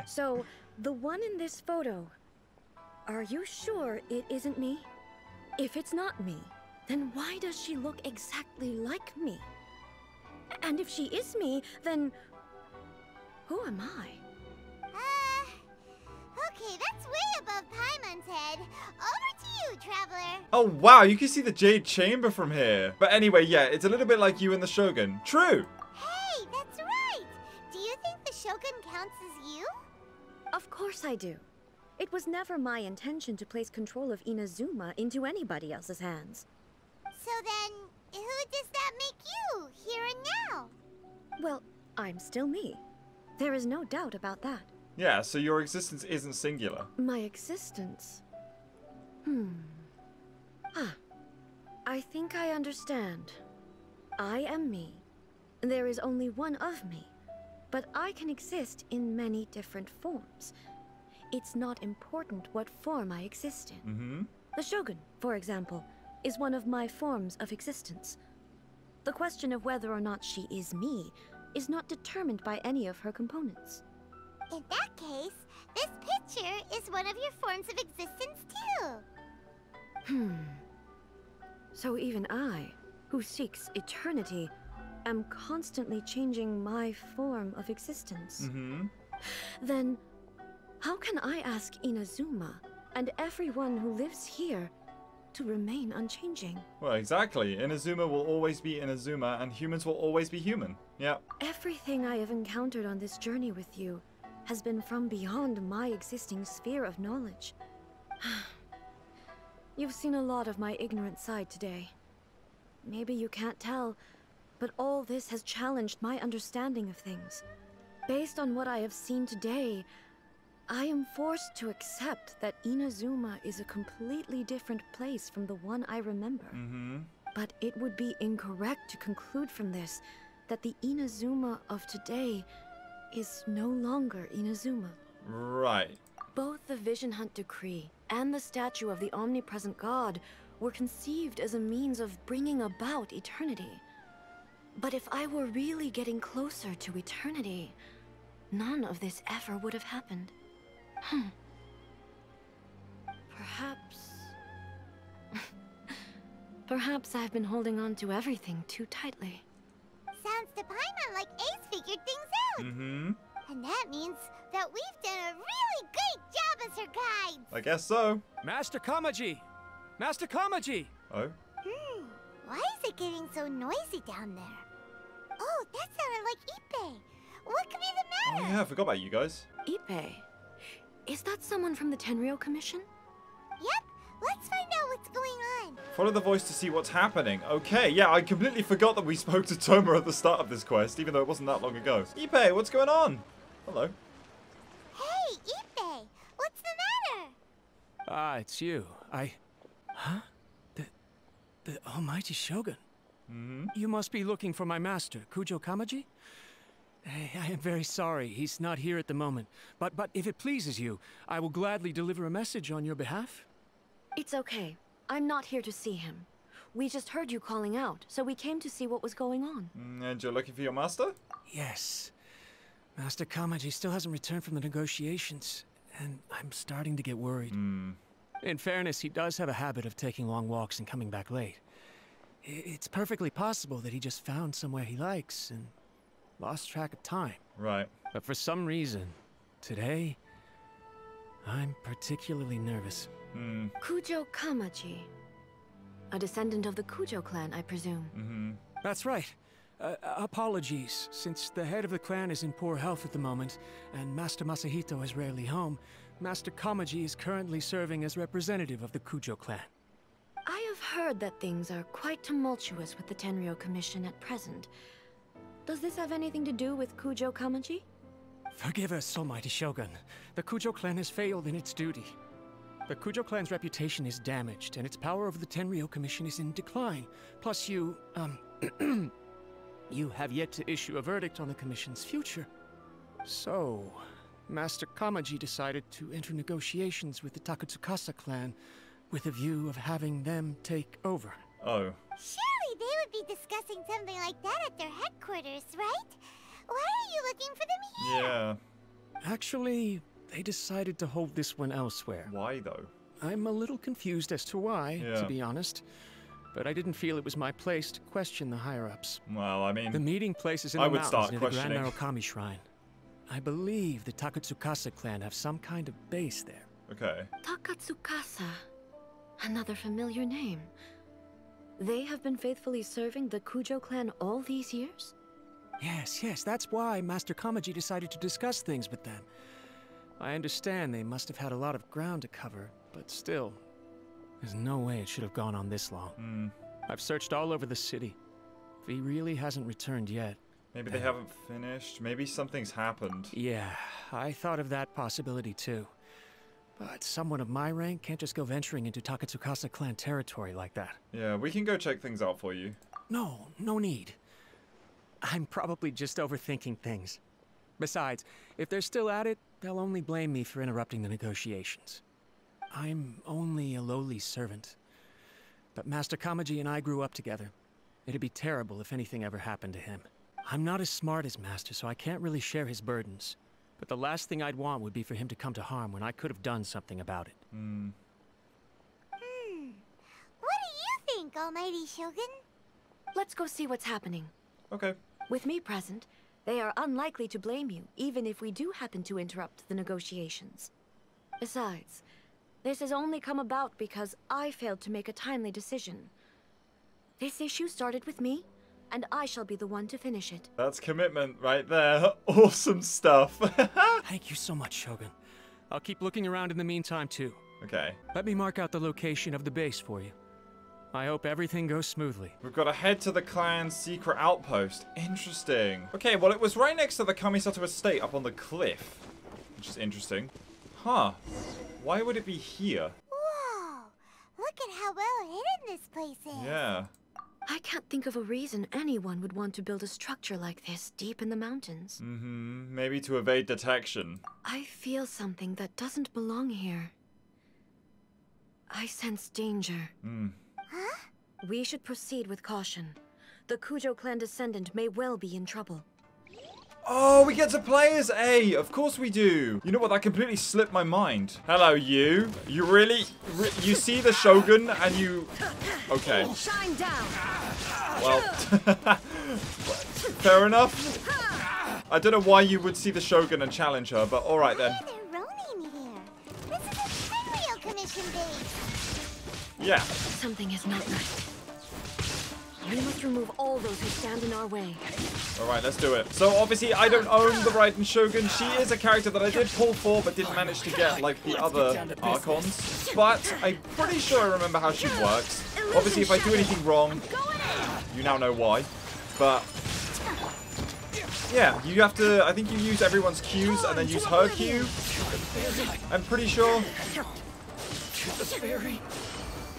So, the one in this photo, are you sure it isn't me? If it's not me, then why does she look exactly like me? And if she is me, then who am I?
Okay, that's way above Paimon's head. Over to you, Traveler.
Oh, wow. You can see the Jade Chamber from here. But anyway, yeah, it's a little bit like you and the Shogun. True.
Hey, that's right. Do you think the Shogun counts as you?
Of course I do. It was never my intention to place control of Inazuma into anybody else's hands.
So then, who does that make you, here and now?
Well, I'm still me. There is no doubt about that.
Yeah, so your existence isn't singular.
My existence? I think I understand. I am me. There is only one of me, but I can exist in many different forms. It's not important what form I exist in. The Shogun, for example, is one of my forms of existence. The question of whether or not she is me is not determined by any of her components.
In that case, this picture is one of your forms of existence too.
So even I, who seeks eternity, am constantly changing my form of existence. Then, how can I ask Inazuma and everyone who lives here to remain unchanging?
Well, exactly. Inazuma will always be Inazuma, and humans will always be human. Yeah.
Everything I have encountered on this journey with you has been from beyond my existing sphere of knowledge. You've seen a lot of my ignorant side today. Maybe you can't tell, but all this has challenged my understanding of things. Based on what I have seen today, I am forced to accept that Inazuma is a completely different place from the one I remember. But it would be incorrect to conclude from this that the Inazuma of today is no longer Inazuma.
Right.
Both the Vision Hunt Decree and the statue of the omnipresent god were conceived as a means of bringing about eternity. But if I were really getting closer to eternity, none of this ever would have happened. Perhaps I've been holding on to everything too tightly.
Sounds to Paimon like Ace figured things out. And that means that we've done a really great job as her guides.
I guess so.
Master Kamaji! Master Kamaji!
Oh?
Why is it getting so noisy down there? Oh, that sounded like Ippei. What could be the matter?
Oh yeah, I forgot about you guys.
Ippei? Is that someone from the Tenryou Commission?
Yep. Let's find out what's going on.
Follow the voice to see what's happening. Okay, yeah, I completely forgot that we spoke to Toma at the start of this quest, even though it wasn't that long ago. Ippei, what's going on? Hello.
Hey, Ippei. What's the matter?
Ah, it's you. Huh? The Almighty Shogun? You must be looking for my master, Kujo Kamaji? I am very sorry, he's not here at the moment. But if it pleases you, I will gladly deliver a message on your behalf.
It's okay. I'm not here to see him. We just heard you calling out, so we came to see what was going on.
And you're looking for your master?
Yes. Master Kamaji still hasn't returned from the negotiations, and I'm starting to get worried. In fairness, he does have a habit of taking long walks and coming back late. It's perfectly possible that he just found somewhere he likes and lost track of time.
Right.
But for some reason, today, I'm particularly nervous.
Kujo Kamaji. A descendant of the Kujo clan, I presume.
That's right. Apologies, since the head of the clan is in poor health at the moment, and Master Masahito is rarely home, Master Kamaji is currently serving as representative of the Kujo clan.
I have heard that things are quite tumultuous with the Tenryou Commission at present. Does this have anything to do with Kujo Kamaji?
Forgive us, Almighty Shogun. The Kujo clan has failed in its duty. The Kujo clan's reputation is damaged, and its power over the Tenryou Commission is in decline. Plus you have yet to issue a verdict on the Commission's future. So, Master Kamaji decided to enter negotiations with the Takatsukasa clan with a view of having them take over.
Surely they would be discussing something like that at their headquarters, right? Why are you looking for them here?
Yeah.
Actually, they decided to hold this one elsewhere.
Why, though?
I'm a little confused as to why, to be honest. But I didn't feel it was my place to question the higher-ups.
Well, I mean,
the meeting place is in
I
the
would
mountains
start
near the Grand
questioning.
Narukami Shrine. I believe the Takatsukasa clan have some kind of base there.
Okay.
Takatsukasa. Another familiar name. They have been faithfully serving the Kujo clan all these years?
Yes, that's why Master Kamaji decided to discuss things with them. I understand they must have had a lot of ground to cover, but still, there's no way it should have gone on this long. I've searched all over the city. He really hasn't returned yet.
Maybe they haven't finished. Maybe something's happened.
Yeah, I thought of that possibility too. But someone of my rank can't just go venturing into Takatsukasa clan territory like that.
Yeah, we can go check things out for you.
No need. I'm probably just overthinking things. Besides, if they're still at it, they'll only blame me for interrupting the negotiations. I'm only a lowly servant. But Master Kamaji and I grew up together. It'd be terrible if anything ever happened to him. I'm not as smart as Master, so I can't really share his burdens. But the last thing I'd want would be for him to come to harm when I could have done something about it.
What do you think, Almighty Shogun?
Let's go see what's happening.
Okay.
With me present, they are unlikely to blame you, even if we do happen to interrupt the negotiations. Besides, this has only come about because I failed to make a timely decision. This issue started with me, and I shall be the one to finish it.
That's commitment right there. Awesome stuff.
Thank you so much, Shogun. I'll keep looking around in the meantime, too.
Okay.
Let me mark out the location of the base for you. I hope everything goes smoothly.
We've got to head to the clan's secret outpost. Interesting. Okay, well, it was right next to the Kamisato estate up on the cliff, which is interesting. Huh. Why would it be here?
Whoa! Look at how well hidden this place is.
Yeah.
I can't think of a reason anyone would want to build a structure like this deep in the mountains.
Maybe to evade detection.
I feel something that doesn't belong here. I sense danger.
Huh?
We should proceed with caution. The Kujo clan descendant may well be in trouble.
Oh, we get to play as A. Of course we do. You know what? That completely slipped my mind. Hello, you. You really... you see the Shogun and you... Okay.
Shine down.
Well... fair enough. I don't know why you would see the Shogun and challenge her, but alright then.
Why are there Ronin here? This is a Tenryou Commission base.
Yeah.
Something is not right. We must remove all those who stand in our way.
Alright, let's do it. So obviously I don't own the Raiden Shogun. She is a character that I did pull for but didn't manage to get like the other Archons. But I'm pretty sure I remember how she works. Obviously if I do anything wrong, you now know why. But yeah, you have to, I think you use everyone's Qs and then use her Q. I'm pretty sure.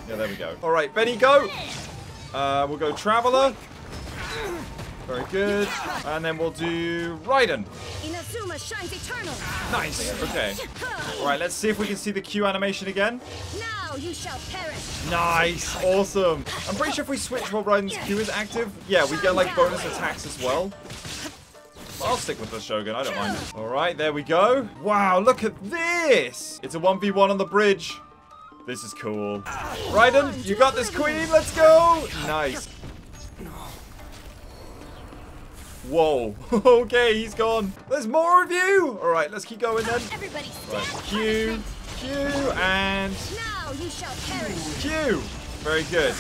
Yeah, there we go. Alright, Benny, go! We'll go Traveler. Very good. And then we'll do Raiden.
Inazuma shines eternal.
Nice. Okay. Alright, let's see if we can see the Q animation again.
Now you shall perish.
Nice. Awesome. I'm pretty sure if we switch while Raiden's Q is active, yeah, we get like bonus attacks as well. I'll stick with the Shogun, I don't mind. Alright, there we go. Wow, look at this. It's a 1v1 on the bridge. This is cool. Raiden, you got this, queen. Let's go. Nice. Whoa. Okay, he's gone. There's more of you. All right, let's keep going then. Right, Q, and
now you shall perish.
Q. Very good.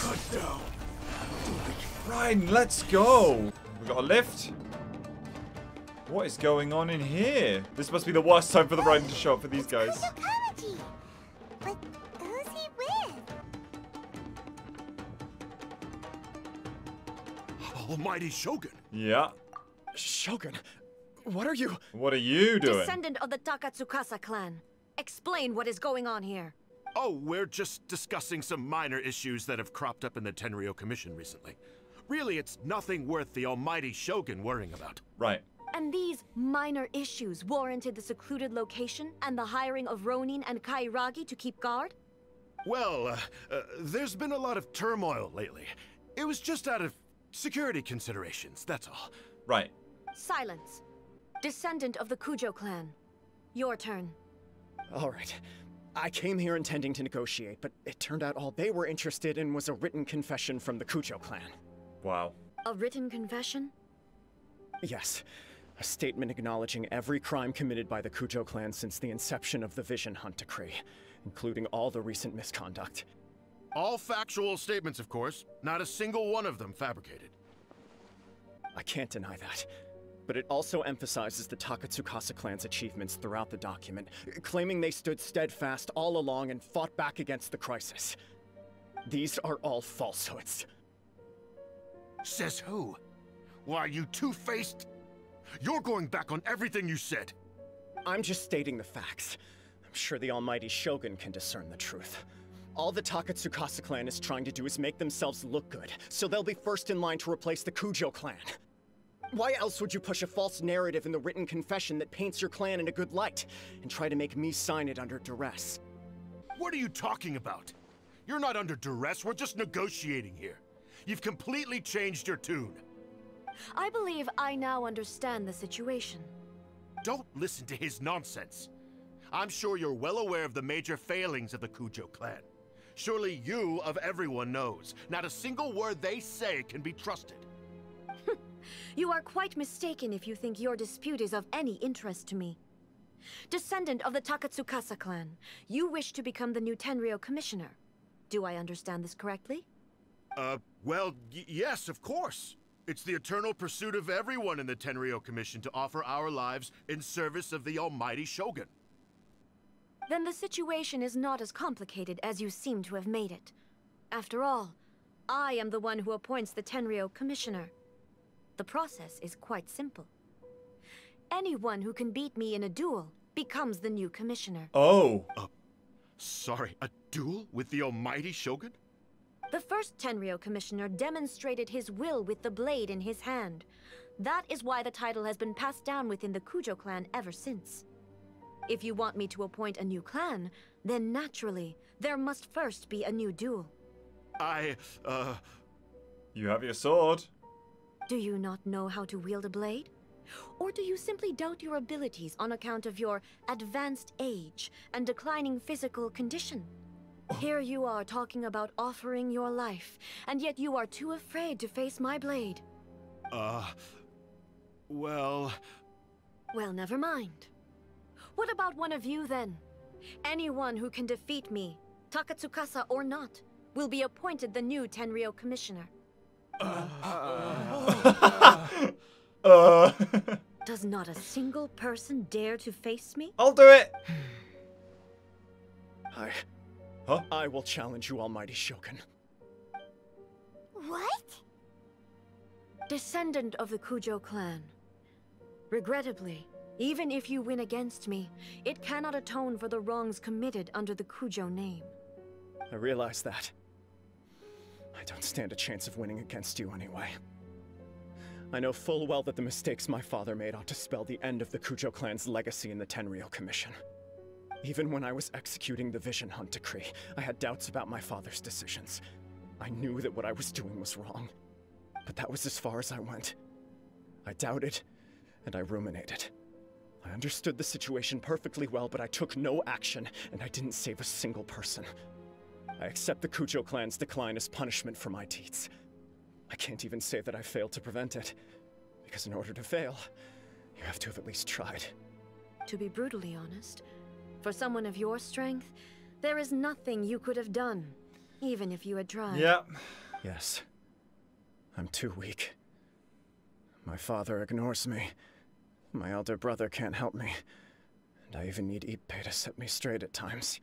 Raiden, let's go. We got a lift. What is going on in here? This must be the worst time for the Raiden to show up for these guys.
But who's he with?
Almighty Shogun.
Yeah.
Shogun, what are you?
What are you doing?
Descendant of the Takatsukasa clan. Explain what is going on here.
Oh, we're just discussing some minor issues that have cropped up in the Tenryou Commission recently. Really, it's nothing worth the Almighty Shogun worrying about.
Right.
And these minor issues warranted the secluded location and the hiring of Ronin and Kairagi to keep guard?
Well, there's been a lot of turmoil lately. It was just out of security considerations, that's all.
Right.
Silence. Descendant of the Kujo clan. Your turn.
All right. I came here intending to negotiate, but it turned out all they were interested in was a written confession from the Kujo clan.
Wow.
A written confession?
Yes. A statement acknowledging every crime committed by the Kujo clan since the inception of the Vision Hunt Decree, including all the recent misconduct.
All factual statements, of course. Not a single one of them fabricated.
I can't deny that. But it also emphasizes the Takatsukasa clan's achievements throughout the document, claiming they stood steadfast all along and fought back against the crisis. These are all falsehoods.
Says who? Why, you two-faced? You're going back on everything you said.
I'm just stating the facts. I'm sure the Almighty Shogun can discern the truth. All the Takatsukasa clan is trying to do is make themselves look good, so they'll be first in line to replace the Kujo clan. Why else would you push a false narrative in the written confession that paints your clan in a good light, and try to make me sign it under duress?
What are you talking about? You're not under duress, we're just negotiating here. You've completely changed your tune.
I believe I now understand the situation.
Don't listen to his nonsense. I'm sure you're well aware of the major failings of the Kujo clan. Surely you, of everyone, knows. Not a single word they say can be trusted.
You are quite mistaken if you think your dispute is of any interest to me. Descendant of the Takatsukasa clan, you wish to become the new Tenryou commissioner. Do I understand this correctly?
Well, yes, of course. It's the eternal pursuit of everyone in the Tenryou Commission to offer our lives in service of the Almighty Shogun.
Then the situation is not as complicated as you seem to have made it. After all, I am the one who appoints the Tenryou commissioner. The process is quite simple. Anyone who can beat me in a duel becomes the new commissioner.
Oh.
Sorry, a duel with the Almighty Shogun?
The first Tenryou commissioner demonstrated his will with the blade in his hand. That is why the title has been passed down within the Kujo clan ever since. If you want me to appoint a new clan, then naturally, there must first be a new duel.
You have your sword.
Do you not know how to wield a blade? Or do you simply doubt your abilities on account of your advanced age and declining physical condition? Here you are talking about offering your life, and yet you are too afraid to face my blade.
Well,
never mind. What about one of you, then? Anyone who can defeat me, Takatsukasa or not, will be appointed the new Tenryou commissioner. Does not a single person dare to face me?
I'll do it!
I will challenge you, Almighty Shogun.
What?
Descendant of the Kujo clan. Regrettably, even if you win against me, it cannot atone for the wrongs committed under the Kujo name.
I realize that. I don't stand a chance of winning against you anyway. I know full well that the mistakes my father made ought to spell the end of the Kujo clan's legacy in the Tenryou Commission. Even when I was executing the Vision Hunt decree, I had doubts about my father's decisions. I knew that what I was doing was wrong, but that was as far as I went. I doubted, and I ruminated. I understood the situation perfectly well, but I took no action, and I didn't save a single person. I accept the Kujo clan's decline as punishment for my deeds. I can't even say that I failed to prevent it, because in order to fail, you have to have at least tried.
To be brutally honest, for someone of your strength, there is nothing you could have done, even if you had tried.
Yep.
Yes. I'm too weak. My father ignores me. My elder brother can't help me. And I even need Ippei to set me straight at times.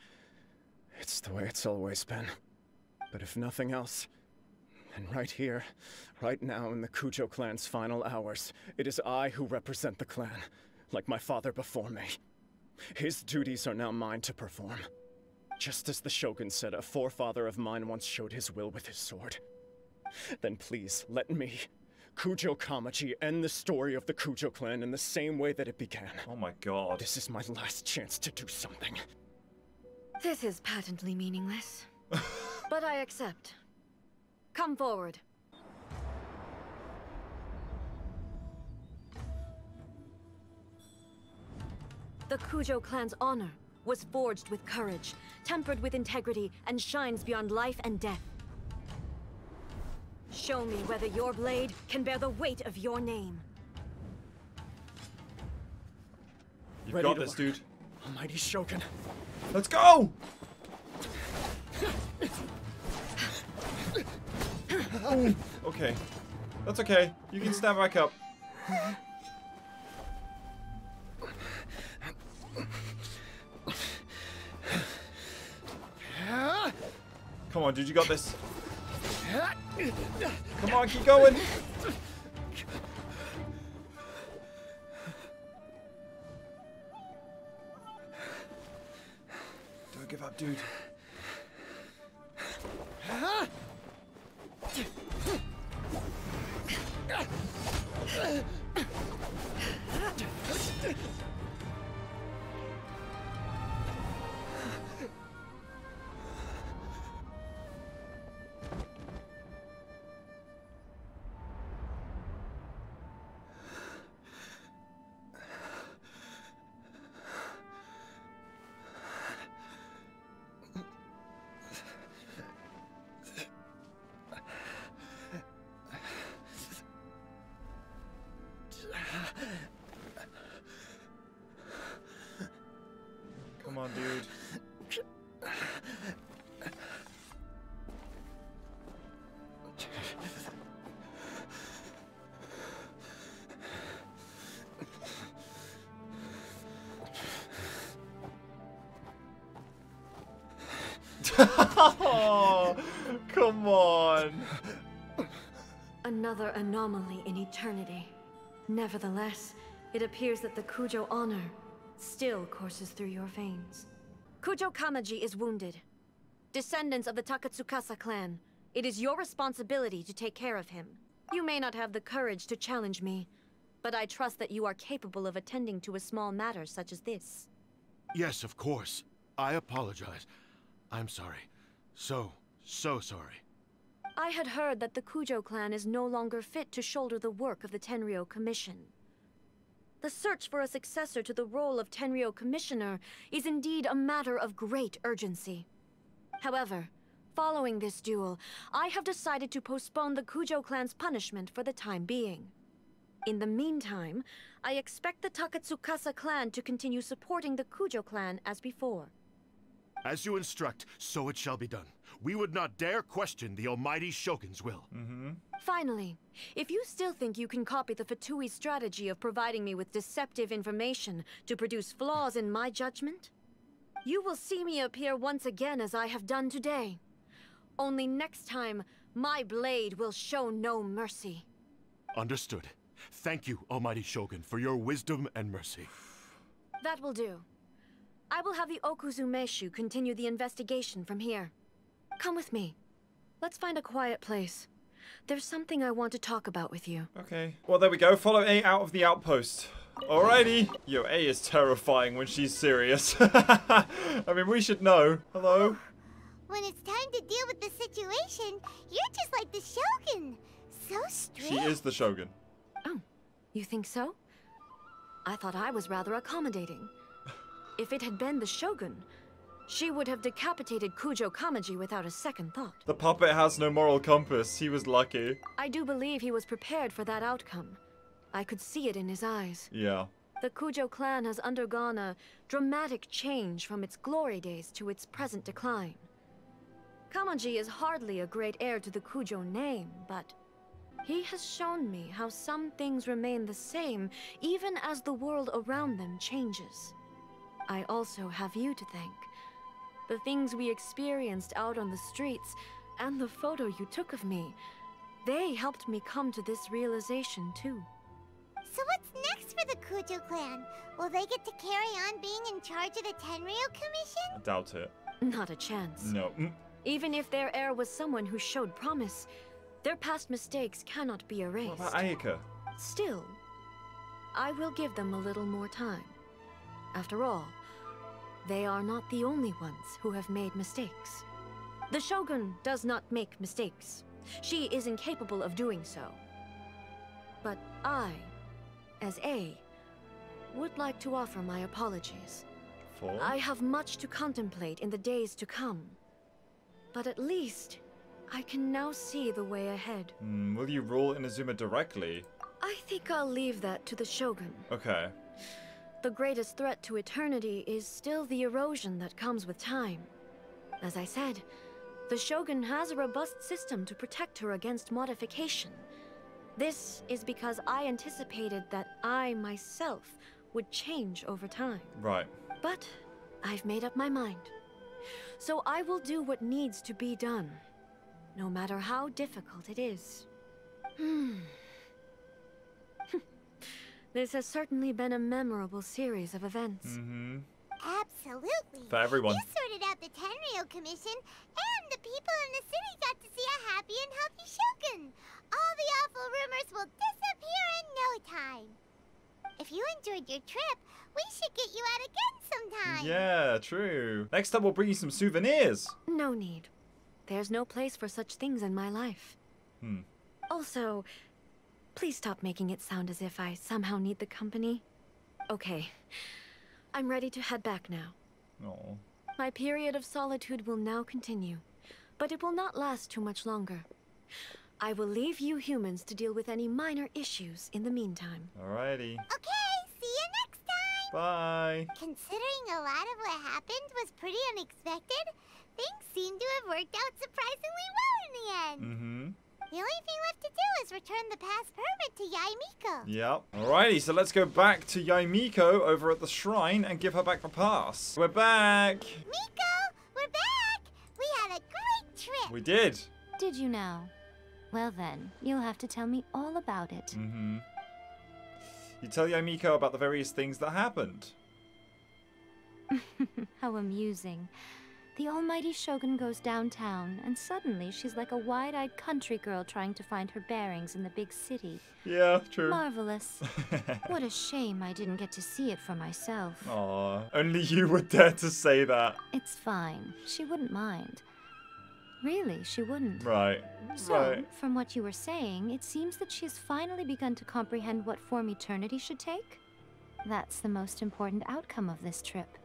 It's the way it's always been. But if nothing else, then right here, right now in the Kujo clan's final hours, it is I who represent the clan, like my father before me. His duties are now mine to perform. Just as the Shogun said, a forefather of mine once showed his will with his sword. Then please, let me, Kujo Kamaji, end the story of the Kujo clan in the same way that it began.
Oh my god.
This is my last chance to do something.
This is patently meaningless. But I accept. Come forward. The Kujo clan's honor was forged with courage, tempered with integrity, and shines beyond life and death. Show me whether your blade can bear the weight of your name.
You've got this, dude.
Almighty Shogun.
Let's go! Oh, okay. That's okay. You can stand back up. Come on, dude, you got this. Come on, keep going. Don't give up, dude. Come on, dude. Oh, come on.
Another anomaly in eternity. Nevertheless, it appears that the Kujo honor still courses through your veins. Kujo Kamaji is wounded. Descendants of the Takatsukasa clan, it is your responsibility to take care of him. You may not have the courage to challenge me, but I trust that you are capable of attending to a small matter such as this.
Yes, of course. I apologize. I'm sorry. So sorry.
I had heard that the Kujo clan is no longer fit to shoulder the work of the Tenryou Commission. The search for a successor to the role of Tenryou Commissioner is indeed a matter of great urgency. However, following this duel, I have decided to postpone the Kujo clan's punishment for the time being. In the meantime, I expect the Takatsukasa clan to continue supporting the Kujo clan as before.
As you instruct, so it shall be done. We would not dare question the Almighty Shogun's will.
Finally, if you still think you can copy the Fatui strategy of providing me with deceptive information to produce flaws in my judgment, you will see me appear once again as I have done today. Only next time, my blade will show no mercy.
Understood. Thank you, Almighty Shogun, for your wisdom and mercy.
That will do. I will have the Okuzumeshu continue the investigation from here. Come with me. let's find a quiet place. There's something I want to talk about with you.
Okay. Well, there we go. Follow A out of the outpost. Alrighty. Yo, A is terrifying when she's serious. I mean, we should know. Hello?
When it's time to deal with the situation, you're just like the Shogun. So strict.
She is the Shogun.
Oh, you think so? I thought I was rather accommodating. If it had been the Shogun, she would have decapitated Kujo Kamaji without a second thought.
The puppet has no moral compass. He was lucky.
I do believe he was prepared for that outcome. I could see it in his eyes.
Yeah.
The Kujo clan has undergone a dramatic change from its glory days to its present decline. Kamaji is hardly a great heir to the Kujo name, but he has shown me how some things remain the same even as the world around them changes. I also have you to thank. The things we experienced out on the streets, and the photo you took of me, they helped me come to this realization too.
So what's next for the Kujo clan? Will they get to carry on being in charge of the Tenryu Commission?
I doubt it.
Not a chance.
No.
Even if their heir was someone who showed promise, their past mistakes cannot be erased.
What about Ayaka?
Still, I will give them a little more time. After all, they are not the only ones who have made mistakes. The Shogun does not make mistakes. She is incapable of doing so. But I, as A, would like to offer my apologies.
For?
I have much to contemplate in the days to come. But at least, I can now see the way ahead.
Will you rule Inazuma directly?
I think I'll leave that to the Shogun.
Okay.
The greatest threat to eternity is still the erosion that comes with time. As I said, the Shogun has a robust system to protect her against modification. This is because I anticipated that I myself would change over time.
Right.
But I've made up my mind. So I will do what needs to be done, no matter how difficult it is. This has certainly been a memorable series of events.
Absolutely.
For everyone.
You sorted out the Tenryu Commission, and the people in the city got to see a happy and healthy Shogun. All the awful rumors will disappear in no time. If you enjoyed your trip, we should get you out again sometime.
Yeah, true. Next time we'll bring you some souvenirs.
No need. There's no place for such things in my life. Also, please stop making it sound as if I somehow need the company. Okay. I'm ready to head back now.
Oh.
My period of solitude will now continue, but it will not last too much longer. I will leave you humans to deal with any minor issues in the meantime.
Alrighty.
Okay, see you next time.
Bye.
Considering a lot of what happened was pretty unexpected, things seem to have worked out surprisingly well in the end. The only thing left to do is return the past permit to Yaimiko.
Yep. Alrighty, so let's go back to Yaimiko over at the shrine and give her back the pass. We're back.
Miko, we're back. We had a great trip.
We did.
Did you now? Well then, you'll have to tell me all about it.
You tell Yaimiko about the various things that happened.
How amusing. The almighty Shogun goes downtown, and suddenly she's like a wide-eyed country girl trying to find her bearings in the big city.
Yeah, true.
Marvelous. What a shame I didn't get to see it for myself.
Aw, only you would dare to say that.
It's fine. She wouldn't mind. Really, she wouldn't.
Right.
So, from what you were saying, it seems that she's finally begun to comprehend what form eternity should take. That's the most important outcome of this trip.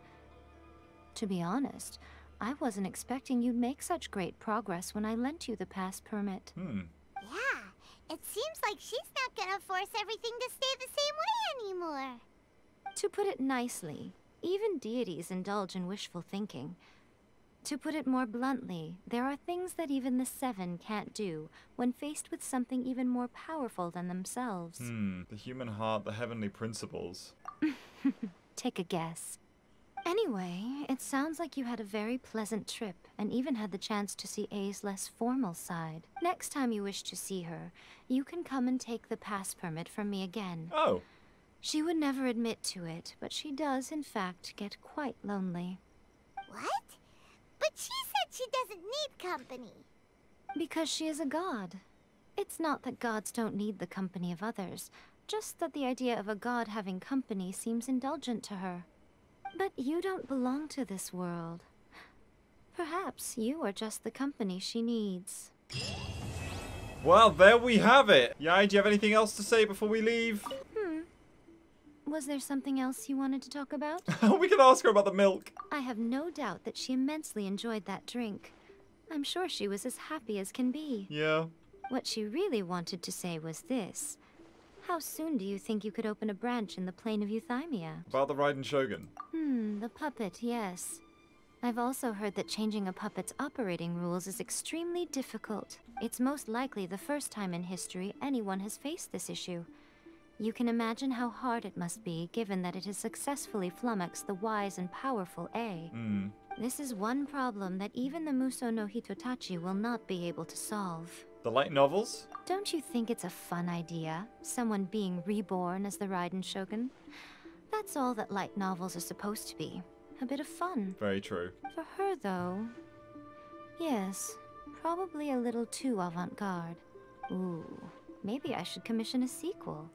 To be honest, I wasn't expecting you'd make such great progress when I lent you the pass permit.
Yeah, it seems like she's not gonna force everything to stay the same way anymore.
To put it nicely, even deities indulge in wishful thinking. To put it more bluntly, there are things that even the Seven can't do when faced with something even more powerful than themselves.
The human heart, the heavenly principles.
Take a guess. Anyway, it sounds like you had a very pleasant trip and even had the chance to see A's less formal side. Next time you wish to see her, you can come and take the pass permit from me again.
Oh.
She would never admit to it, but she does, in fact, get quite lonely.
What? But she said she doesn't need company.
Because she is a god. It's not that gods don't need the company of others, just that the idea of a god having company seems indulgent to her. But you don't belong to this world. Perhaps you are just the company she needs.
Well, there we have it. Yai, do you have anything else to say before we leave?
Was there something else you wanted to talk about?
We can ask her about the milk.
I have no doubt that she immensely enjoyed that drink. I'm sure she was as happy as can be.
Yeah.
What she really wanted to say was this. How soon do you think you could open a branch in the plane of Euthymia?
About the Raiden Shogun.
The puppet, yes. I've also heard that changing a puppet's operating rules is extremely difficult. It's most likely the first time in history anyone has faced this issue. You can imagine how hard it must be, given that it has successfully flummoxed the wise and powerful A. This is one problem that even the Muso no Hitotachi will not be able to solve.
The light novels?
Don't you think it's a fun idea? Someone being reborn as the Raiden Shogun? That's all that light novels are supposed to be. A bit of fun.
Very true.
For her, though... yes, probably a little too avant-garde. Ooh, maybe I should commission a sequel.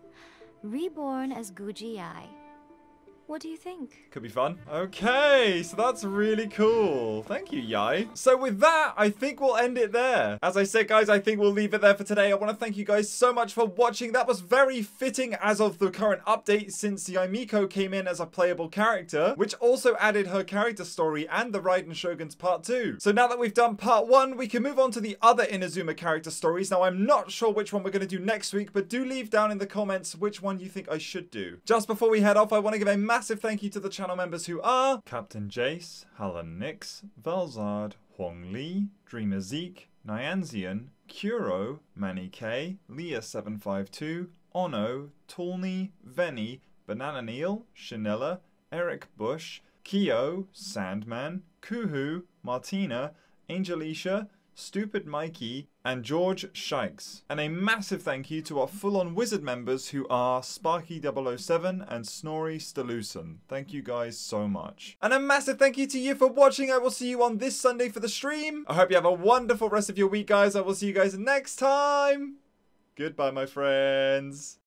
Reborn as Guji Ai. What do you think?
Could be fun. Okay, so that's really cool. Thank you, Yai. So with that, I think we'll end it there. As I said, guys, I think we'll leave it there for today. I want to thank you guys so much for watching. That was very fitting as of the current update, since Yaimiko came in as a playable character, which also added her character story and the Raiden Shogun's part 2. So now that we've done part 1, we can move on to the other Inazuma character stories. Now, I'm not sure which one we're going to do next week, but do leave down in the comments which one you think I should do. Just before we head off, I want to give a massive thank you to the channel members who are Captain Jace, Hallan Nix, Velzard, Huang Li, Dreamer Zeke, Nyanzian, Kuro, Manny K, Leah752, Ono, Toolney, Venny, Banana Neil, Chanella, Eric Bush, Kyo, Sandman, Kuhu, Martina, Angelicia, Stupid Mikey, and George Shikes. And a massive thank you to our full-on wizard members who are Sparky007 and Snorri Staluson. Thank you guys so much. And a massive thank you to you for watching. I will see you on this Sunday for the stream. I hope you have a wonderful rest of your week, guys. I will see you guys next time. Goodbye, my friends.